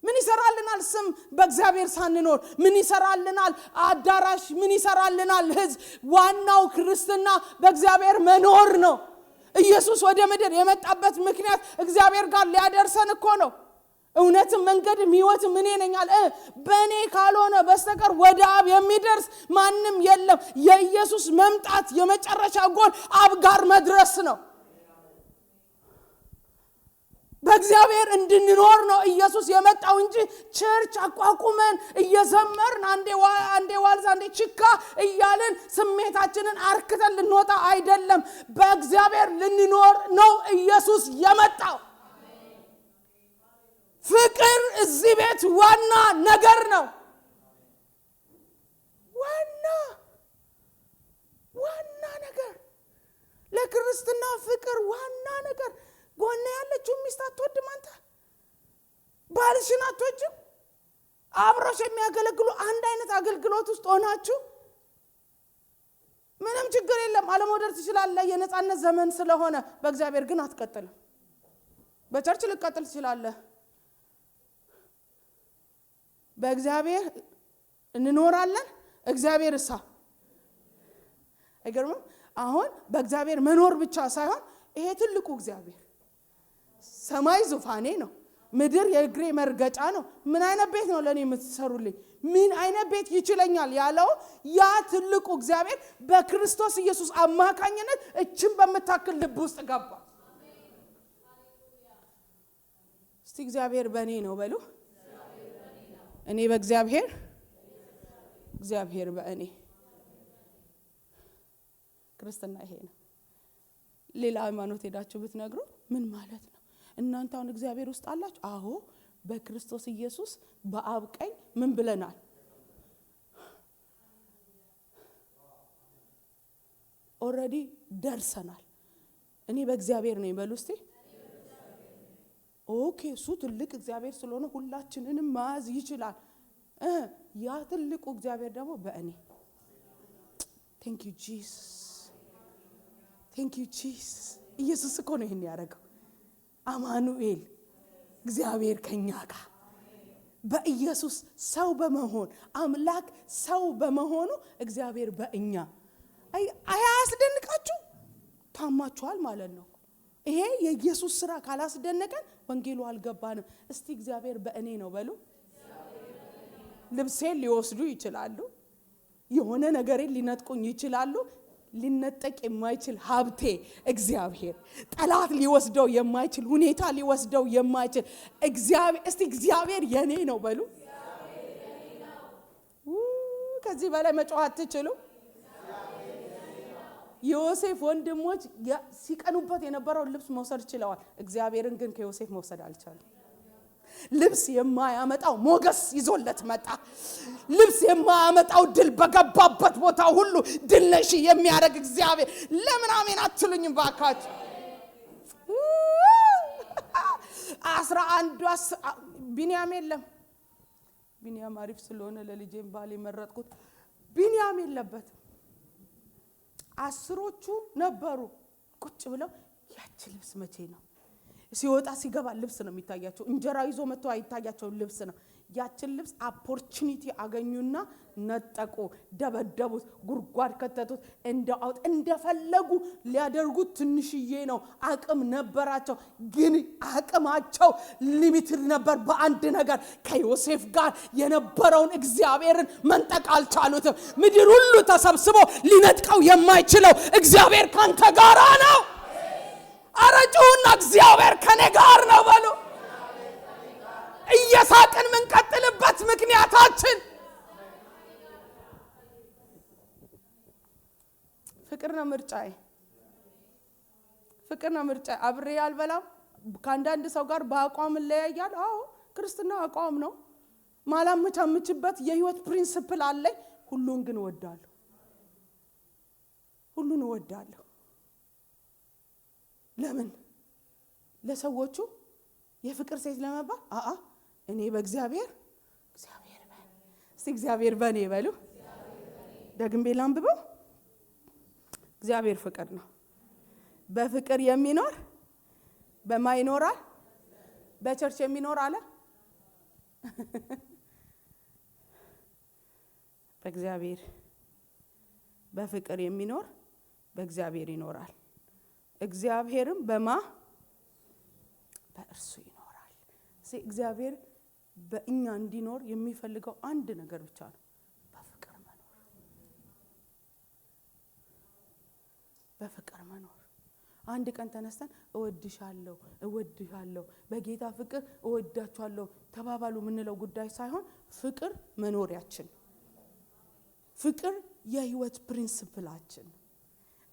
ምን ይሰራልናል? ስም በእግዚአብሔር ሳንኖር ምን ይሰራልናል? አዳራሽ ምን ይሰራልናል? ህዝብ። ዋናው ክርስትና በእግዚአብሔር መኖር ነው። ኢየሱስ ወደ ምድር የመጣበት ምክንያት እግዚአብሔር ጋር ሊያደርሰን እኮ ነው። እውነትም መንገድም ሕይወትም እኔ ነኝ አለ። በእኔ ካልሆነ በስተቀር ወደ አብ የሚደርስ ማንም የለም። የኢየሱስ መምጣት የመጨረሻ ጎል አብ ጋር መድረስ ነው። በእግዚአብሔር እንድንኖር ነው ኢየሱስ የመጣው እንጂ ቸርች አቋቁመን እየዘመርን አንዴ ዋልዛ አንዴ ችካ እያልን ስሜታችንን አርክተን ልንወጣ አይደለም። በእግዚአብሔር ልንኖር ነው ኢየሱስ የመጣው። ፍቅር እዚህ ቤት ዋና ነገር ነው። ዋና ነገር ለክርስትና ፍቅር ዋና ነገር። ጎና ያለችው ሚስት አትወድም? አንተ ባልሽን አትወድም? አብሮሽ የሚያገለግሉ አንድ አይነት አገልግሎት ውስጥ ሆናችሁ ምንም ችግር የለም፣ አለመውደድ ትችላለህ። የነጻነት ዘመን ስለሆነ በእግዚአብሔር ግን አትቀጥልም። በቸርች ልትቀጥል ትችላለህ። በእግዚአብሔር እንኖራለን። እግዚአብሔር እሳ አይገርምም? አሁን በእግዚአብሔር መኖር ብቻ ሳይሆን ይሄ ትልቁ እግዚአብሔር ሰማይ ዙፋኔ ነው፣ ምድር የእግሬ መርገጫ ነው። ምን አይነት ቤት ነው ለኔ የምትሰሩልኝ? ምን አይነት ቤት ይችለኛል ያለው ያ ትልቁ እግዚአብሔር በክርስቶስ ኢየሱስ አማካኝነት እችን በመታከል ልብ ውስጥ ገባ። እስቲ እግዚአብሔር በእኔ ነው በሉ። እኔ በእግዚአብሔር፣ እግዚአብሔር በእኔ። ክርስትና ይሄ ነው። ሌላ ሃይማኖት ሄዳችሁ ብትነግሩ ምን ማለት ነው? እናንተ አሁን እግዚአብሔር ውስጥ አላችሁ? አዎ፣ በክርስቶስ ኢየሱስ በአብ ቀኝ ምን ብለናል? ኦሬዲ ደርሰናል። እኔ በእግዚአብሔር ነኝ በሉ እስቲ። ኦኬ እሱ ትልቅ እግዚአብሔር ስለሆነ ሁላችንንም ማዝ ይችላል። ያ ትልቁ እግዚአብሔር ደግሞ በእኔ Thank you Jesus. Thank you Jesus. ኢየሱስ እኮ ነው ይሄን ያደረገው። አማኑኤል እግዚአብሔር ከኛ ጋር በኢየሱስ ሰው በመሆን አምላክ ሰው በመሆኑ እግዚአብሔር በእኛ አያስደንቃችሁ? ታማችኋል ማለት ነው። ይሄ የኢየሱስ ስራ ካላስደነቀን ወንጌሉ አልገባንም። እስቲ እግዚአብሔር በእኔ ነው በሉ። ልብሴን ሊወስዱ ይችላሉ፣ የሆነ ነገሬን ሊነጥቁኝ ይችላሉ። ሊነጠቅ የማይችል ሀብቴ እግዚአብሔር፣ ጠላት ሊወስደው የማይችል ሁኔታ ሊወስደው የማይችል እግዚአብሔር። እስቲ እግዚአብሔር የኔ ነው በሉ። ከዚህ በላይ መጮህ አትችሉ። ዮሴፍ ወንድሞች ሲቀኑበት የነበረው ልብስ መውሰድ ችለዋል። እግዚአብሔርን ግን ከዮሴፍ መውሰድ አልቻለም። ልብስ የማያመጣው ሞገስ ይዞለት መጣ። ልብስ የማያመጣው ድል በገባበት ቦታ ሁሉ ድል ነሽ የሚያደርግ እግዚአብሔር። ለምን አሜን አትሉኝም ባካችሁ? 11 ቢንያም የለም። ቢንያም አሪፍ ስለሆነ ለልጄም ባል የመረጥኩት ቢንያም የለበትም። 10ዎቹ ነበሩ ቁጭ ብለው ያቺ ልብስ መቼ ነው ሲወጣ ሲገባ ልብስ ነው የሚታያቸው። እንጀራ ይዞ መጥቶ አይታያቸው ልብስ ነው። ያችን ልብስ ኦፖርቹኒቲ አገኙና ነጠቁ፣ ደበደቡት፣ ጉርጓድ ከተቱት። እንደፈለጉ ሊያደርጉት ትንሽዬ ነው አቅም ነበራቸው። ግን አቅማቸው ሊሚትድ ነበር በአንድ ነገር። ከዮሴፍ ጋር የነበረውን እግዚአብሔርን መንጠቅ አልቻሉትም። ምድር ሁሉ ተሰብስቦ ሊነጥቀው የማይችለው እግዚአብሔር ካንተ ጋር ነው። አረጁና እግዚአብሔር ከኔ ጋር ነው በሉ። እየሳቅን ምንቀጥልበት ምክንያታችን ፍቅር ነው። ምርጫዬ ፍቅር ነው። ምርጫዬ አብሬ አልበላም። ከአንዳንድ ሰው ጋር በአቋም ለያያል። አዎ ክርስትና አቋም ነው። ማላመቻምችበት የህይወት ፕሪንሲፕል አለኝ። ሁሉን ግን እወዳለሁ። ሁሉን እወዳለሁ። ለምን? ለሰዎቹ የፍቅር ሴት ለመባል እኔ በእግዚአብሔር እግዚአብሔር በእኔ በሉ። ደግሜ ላንብበው። እግዚአብሔር ፍቅር ነው። በፍቅር የሚኖር በማይኖራል በቸርች የሚኖር አለ። በእግዚአብሔር በፍቅር የሚኖር በእግዚአብሔር ይኖራል። እግዚአብሔርም በእርሱ ይኖራል። እግዚአብሔር በእኛ እንዲኖር የሚፈልገው አንድ ነገር ብቻ ነው፣ በፍቅር መኖር። በፍቅር መኖር። አንድ ቀን ተነስተን እወድሻለሁ በጌታ ፍቅር እወዳችኋለሁ ተባባሉ ምንለው ጉዳይ ሳይሆን ፍቅር መኖሪያችን፣ ፍቅር የህይወት ፕሪንሲፕላችን።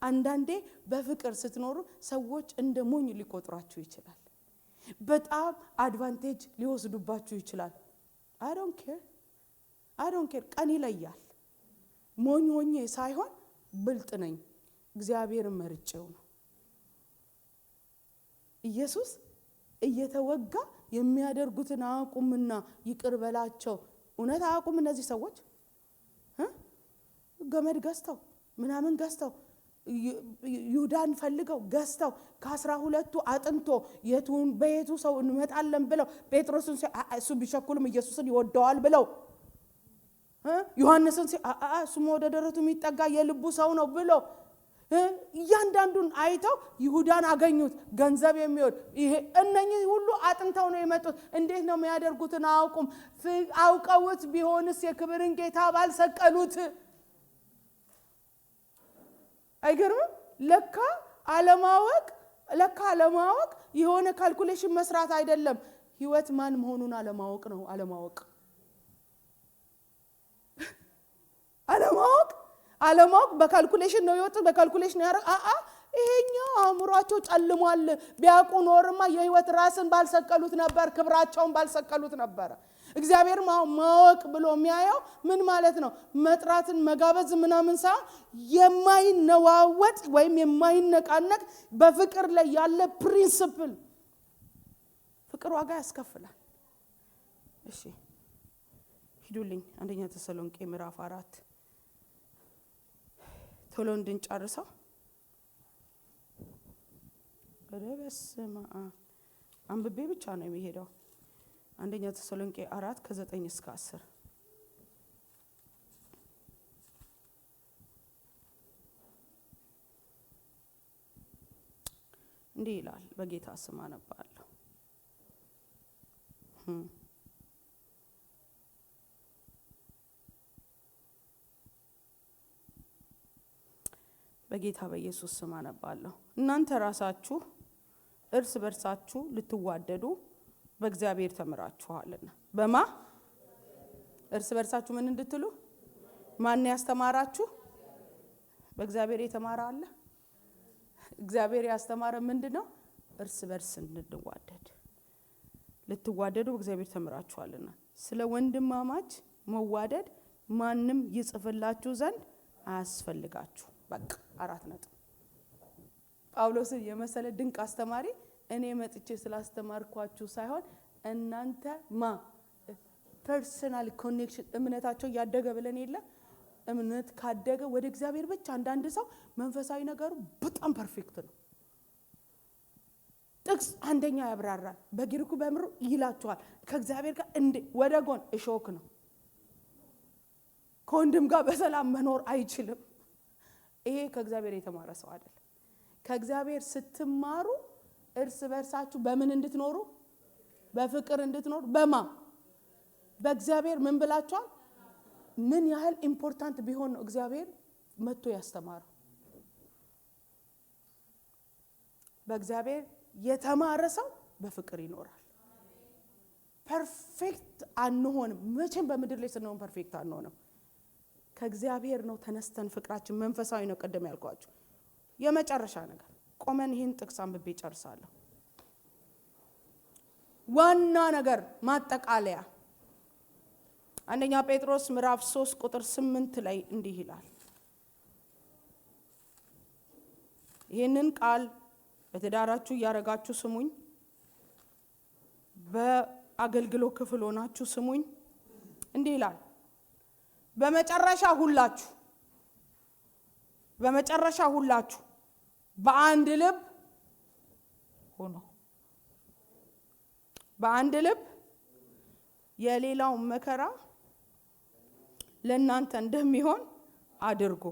አንዳንዴ በፍቅር ስትኖሩ ሰዎች እንደ ሞኝ ሊቆጥሯችሁ ይችላል። በጣም አድቫንቴጅ ሊወስዱባችሁ ይችላል። I don't care ቀን ይለያል። ሞኝ ሆኜ ሳይሆን ብልጥ ነኝ፣ እግዚአብሔርን መርጬው ነው። ኢየሱስ እየተወጋ የሚያደርጉትን አቁምና ይቅር በላቸው። እውነት አቁም። እነዚህ ሰዎች ገመድ ገዝተው ምናምን ገዝተው ይሁዳን ፈልገው ገዝተው ከ12ቱ አጥንቶ በየቱ ሰው እንመጣለን ብለው ጴጥሮስን እሱ ቢሸኩልም ኢየሱስን ይወደዋል ብለው ዮሐንስን እሱ ወደ ደረቱ የሚጠጋ የልቡ ሰው ነው ብለው እያንዳንዱን አይተው ይሁዳን አገኙት። ገንዘብ የሚወድ ይሄ እነኚህ ሁሉ አጥንተው ነው የመጡት። እንዴት ነው የሚያደርጉትን አያውቁም። አውቀውት ቢሆንስ የክብርን ጌታ ባልሰቀሉት። አይገርምም? ለካ አለማወቅ የሆነ ካልኩሌሽን መስራት አይደለም። ህይወት ማን መሆኑን አለማወቅ ነው። አለማወቅ በካልኩሌሽን ነው የወጡት። በካልኩሌሽን ያረ ይሄኛው አእምሯቸው ጨልሟል። ቢያውቁ ኖርማ የህይወት ራስን ባልሰቀሉት ነበር፣ ክብራቸውን ባልሰቀሉት ነበር። እግዚአብሔር ማወቅ ብሎ የሚያየው ምን ማለት ነው? መጥራትን መጋበዝ ምናምን ሳይሆን የማይነዋወጥ ወይም የማይነቃነቅ በፍቅር ላይ ያለ ፕሪንሲፕል። ፍቅር ዋጋ ያስከፍላል። እሺ ሂዱልኝ አንደኛ ተሰሎንቄ ምዕራፍ 4 ቶሎ እንድንጨርሰው። በስመ አብ አንብቤ ብቻ ነው የሚሄደው። አንደኛ ተሰሎንቄ 4 ከ9 እስከ 10 እንዲህ ይላል። በጌታ ስም አነባለሁ። በጌታ በኢየሱስ ስም አነባለሁ። እናንተ ራሳችሁ እርስ በርሳችሁ ልትዋደዱ በእግዚአብሔር ተምራችኋልና። በማ እርስ በርሳችሁ ምን እንድትሉ? ማን ያስተማራችሁ? በእግዚአብሔር የተማረ አለ። እግዚአብሔር ያስተማረ ምንድነው? እርስ በርስ እንድንዋደድ። ልትዋደዱ በእግዚአብሔር ተምራችኋልና ስለ ወንድማማች መዋደድ ማንም ይጽፍላችሁ ዘንድ አያስፈልጋችሁ። በቃ 4 ነጥብ። ጳውሎስን የመሰለ ድንቅ አስተማሪ እኔ መጥቼ ስላስተማርኳችሁ ሳይሆን እናንተ ፐርሰናል ኮኔክሽን እምነታቸው ያደገ ብለን የለ እምነት ካደገ ወደ እግዚአብሔር ብቻ አንዳንድ ሰው መንፈሳዊ ነገሩ በጣም ፐርፌክት ነው። ጥቅስ አንደኛ ያብራራል፣ በግሪኩ በምሩ ይላችኋል። ከእግዚአብሔር ጋር ወደ ጎን እሾክ ነው። ከወንድም ጋር በሰላም መኖር አይችልም። ይሄ ከእግዚአብሔር የተማረ ሰው አይደለም። ከእግዚአብሔር ስትማሩ እርስ በርሳችሁ በምን እንድትኖሩ? በፍቅር እንድትኖሩ። በእግዚአብሔር ምን ብላችኋል? ምን ያህል ኢምፖርታንት ቢሆን ነው እግዚአብሔር መጥቶ ያስተማረው? በእግዚአብሔር የተማረ ሰው በፍቅር ይኖራል። ፐርፌክት አንሆንም። መቼም በምድር ላይ ስንሆን ፐርፌክት አንሆንም። ከእግዚአብሔር ነው ተነስተን ፍቅራችን መንፈሳዊ ነው። ቀደም ያልኳችሁ የመጨረሻ ነገር ቆመን ይህን ጥቅስ አንብቤ ጨርሳለሁ። ዋና ነገር ማጠቃለያ አንደኛ ጴጥሮስ ምዕራፍ 3 ቁጥር 8 ላይ እንዲህ ይላል። ይህንን ቃል በትዳራችሁ ያረጋችሁ ስሙኝ፣ በአገልግሎት ክፍል ሆናችሁ ስሙኝ። እንዲህ ይላል፣ በመጨረሻ ሁላችሁ በአንድ ልብ ሆኖ በአንድ ልብ የሌላው መከራ ለእናንተ እንደሚሆን አድርጉ።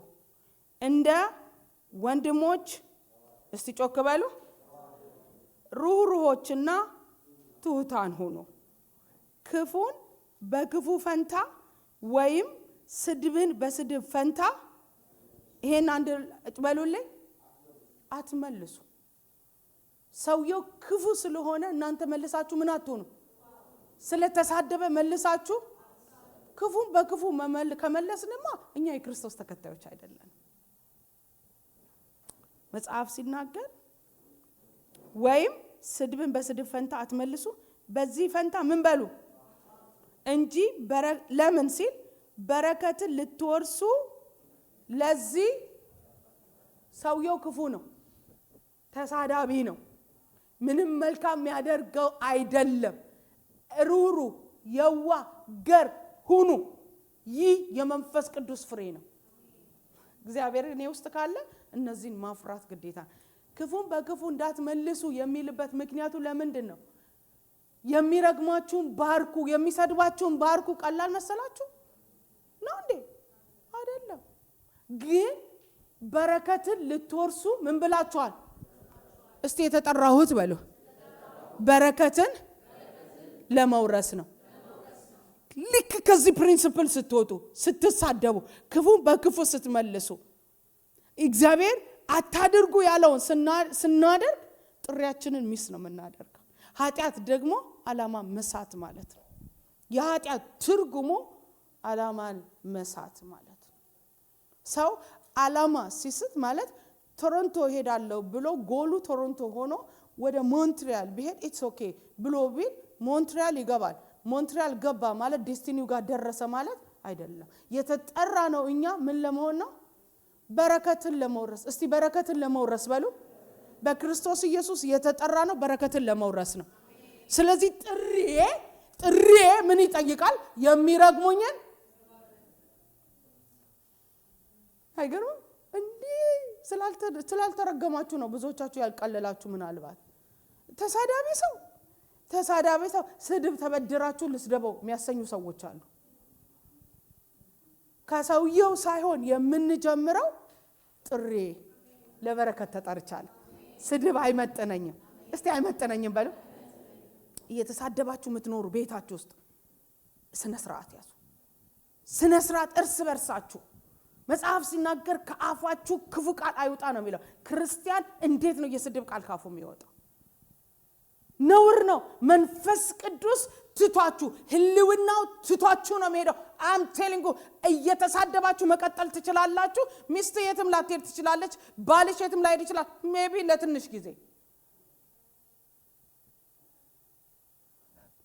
እንደ ወንድሞች እስቲ ጮክ በሉ፣ ሩህሩሆችና ትሑታን ሁኑ። ክፉን በክፉ ፈንታ ወይም ስድብን በስድብ ፈንታ ይሄን አንድ በሉልኝ አትመልሱ። ሰውየው ክፉ ስለሆነ እናንተ መልሳችሁ ምን አትሆኑ? ስለተሳደበ መልሳችሁ ክፉን በክፉ ከመለስንማ እኛ የክርስቶስ ተከታዮች አይደለም። መጽሐፍ ሲናገር ወይም ስድብን በስድብ ፈንታ አትመልሱ፣ በዚህ ፈንታ ምን በሉ እንጂ ለምን ሲል በረከትን ልትወርሱ። ለዚህ ሰውየው ክፉ ነው፣ ተሳዳቢ ነው፣ ምንም መልካም የሚያደርገው አይደለም። ሩሩ የዋ ገር ሁኑ። ይህ የመንፈስ ቅዱስ ፍሬ ነው። እግዚአብሔር እኔ ውስጥ ካለ እነዚህን ማፍራት ግዴታ። ክፉን በክፉ እንዳትመልሱ የሚልበት ምክንያቱ ለምንድን ነው? የሚረግማችሁን ባርኩ፣ የሚሰድባችሁን ባርኩ። ቀላል መሰላችሁ ነው እንዴ? አይደለም። ግን በረከትን ልትወርሱ ምን ብላችኋል? እስቲ የተጠራሁት በሉ በረከትን ለመውረስ ነው። ልክ ከዚህ ፕሪንሲፕል ስትወጡ፣ ስትሳደቡ፣ ክፉን በክፉ ስትመልሱ፣ እግዚአብሔር አታድርጉ ያለውን ስናደርግ ጥሪያችንን ሚስ ነው የምናደርገው። ኃጢአት ደግሞ ዓላማ መሳት ማለት ነው። የኃጢአት ትርጉሙ ዓላማን መሳት ማለት ነው። ሰው ዓላማ ሲስት ማለት ቶሮንቶ ሄዳለሁ ብሎ ጎሉ ቶሮንቶ ሆኖ ወደ ሞንትሪያል ቢሄድ ኢትስ ኦኬ ብሎ ቢል ሞንትሪያል ይገባል። ሞንትሪያል ገባ ማለት ዴስቲኒው ጋር ደረሰ ማለት አይደለም። የተጠራ ነው እኛ ምን ለመሆን ነው? በረከትን ለመውረስ። እስቲ በረከትን ለመውረስ በሉ። በክርስቶስ ኢየሱስ የተጠራ ነው በረከትን ለመውረስ ነው። ስለዚህ ጥሪዬ ምን ይጠይቃል? የሚረግሙኝን አይገርም እንዴ? ስላልተረገማችሁ ነው ብዙዎቻችሁ ያልቀለላችሁ። ምናልባት ተሳዳቢ ሰው ስድብ ተበድራችሁ ልስደበው የሚያሰኙ ሰዎች አሉ። ከሰውየው ሳይሆን የምንጀምረው ጥሪ ለበረከት ተጠርቻለሁ። ስድብ አይመጥነኝም። እስቲ አይመጥነኝም በሉ። እየተሳደባችሁ የምትኖሩ ቤታችሁ ውስጥ ስነ ስርዓት ያዙ። ስነ ስርዓት እርስ በርሳችሁ። መጽሐፍ ሲናገር ከአፋችሁ ክፉ ቃል አይውጣ ነው የሚለው። ክርስቲያን እንዴት ነው የስድብ ቃል ካፉ የሚወጣው? ነውር ነው። መንፈስ ቅዱስ ትቷችሁ ህልውናው ትቷችሁ ነው የሚሄደው። አም ቴሊንግ እየተሳደባችሁ መቀጠል ትችላላችሁ። ሚስት የትም ላትሄድ ትችላለች። ባልሽ የትም ላይሄድ ይችላል። ሜቢ ለትንሽ ጊዜ።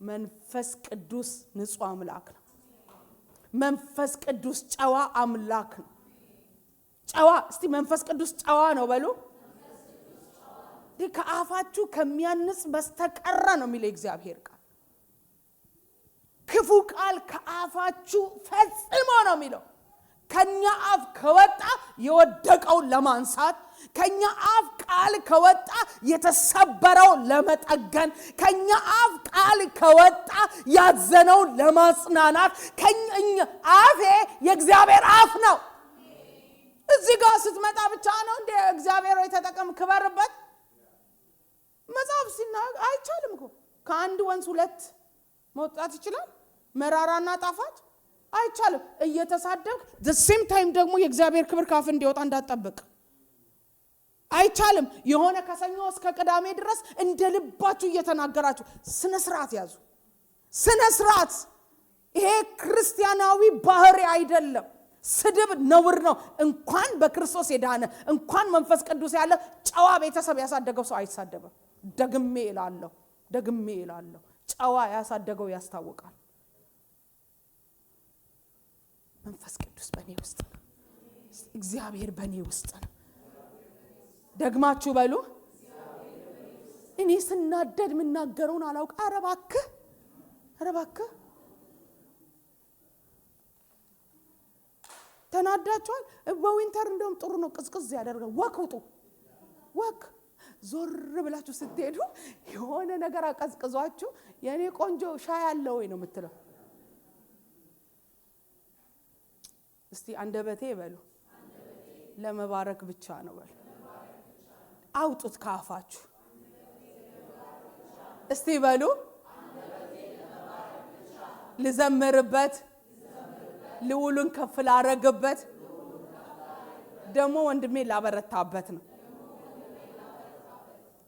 መንፈስ ቅዱስ ንጹህ አምላክ ነው። መንፈስ ቅዱስ ጨዋ አምላክ ነው። ጨዋ እስቲ መንፈስ ቅዱስ ጨዋ ነው በሉ። ከአፋችሁ ከሚያንጽ በስተቀር ነው የሚለው እግዚአብሔር ቃል። ክፉ ቃል ከአፋችሁ ፈጽሞ ነው የሚለው። ከኛ አፍ ከወጣ የወደቀው ለማንሳት፣ ከኛ አፍ ቃል ከወጣ የተሰበረው ለመጠገን፣ ከኛ አፍ ቃል ከወጣ ያዘነው ለማጽናናት፣ አፌ የእግዚአብሔር አፍ ነው። እዚህ ጋር ስትመጣ ብቻ ነው እንደ እግዚአብሔር ሆይ ተጠቀም ክበርበት። መጽሐፍ ሲናገር አይቻልም እኮ ከአንድ ወንዝ ሁለት መውጣት ይችላል። መራራና ጣፋጭ አይቻልም። እየተሳደብክ the same time ደግሞ የእግዚአብሔር ክብር ካፍ እንዲወጣ እንዳትጠብቅ አይቻልም። የሆነ ከሰኞ እስከ ቅዳሜ ድረስ እንደ ልባችሁ እየተናገራችሁ ስነ ስርዓት ያዙ። ስነ ስርዓት። ይሄ ክርስቲያናዊ ባህሪ አይደለም። ስድብ ነውር ነው። እንኳን በክርስቶስ የዳነ እንኳን መንፈስ ቅዱስ ያለ ጨዋ ቤተሰብ ያሳደገው ሰው አይሳደብም። ደግሜ እላለሁ ጨዋ ያሳደገው ያስታውቃል። መንፈስ ቅዱስ በኔ ውስጥ ነው። እግዚአብሔር በኔ ውስጥ ነው። ደግማችሁ በሉ። እኔ ስናደድ ምናገረውን አላውቅ። ኧረ እባክህ ተናዳችኋል? በዊንተር እንደውም ጥሩ ነው፣ ቅዝቅዝ ያደርጋል። ወክ ዞር ብላችሁ ስትሄዱ የሆነ ነገር አቀዝቅዟችሁ የኔ ቆንጆ ሻይ አለ ወይ ነው የምትለው። እስቲ አንደበቴ በሉ ለመባረክ ብቻ ነው በሉ። አውጡት ካፋችሁ እስቲ በሉ። ልዘምርበት፣ ልውሉን ከፍ ላረግበት፣ ደግሞ ወንድሜ ላበረታበት ነው።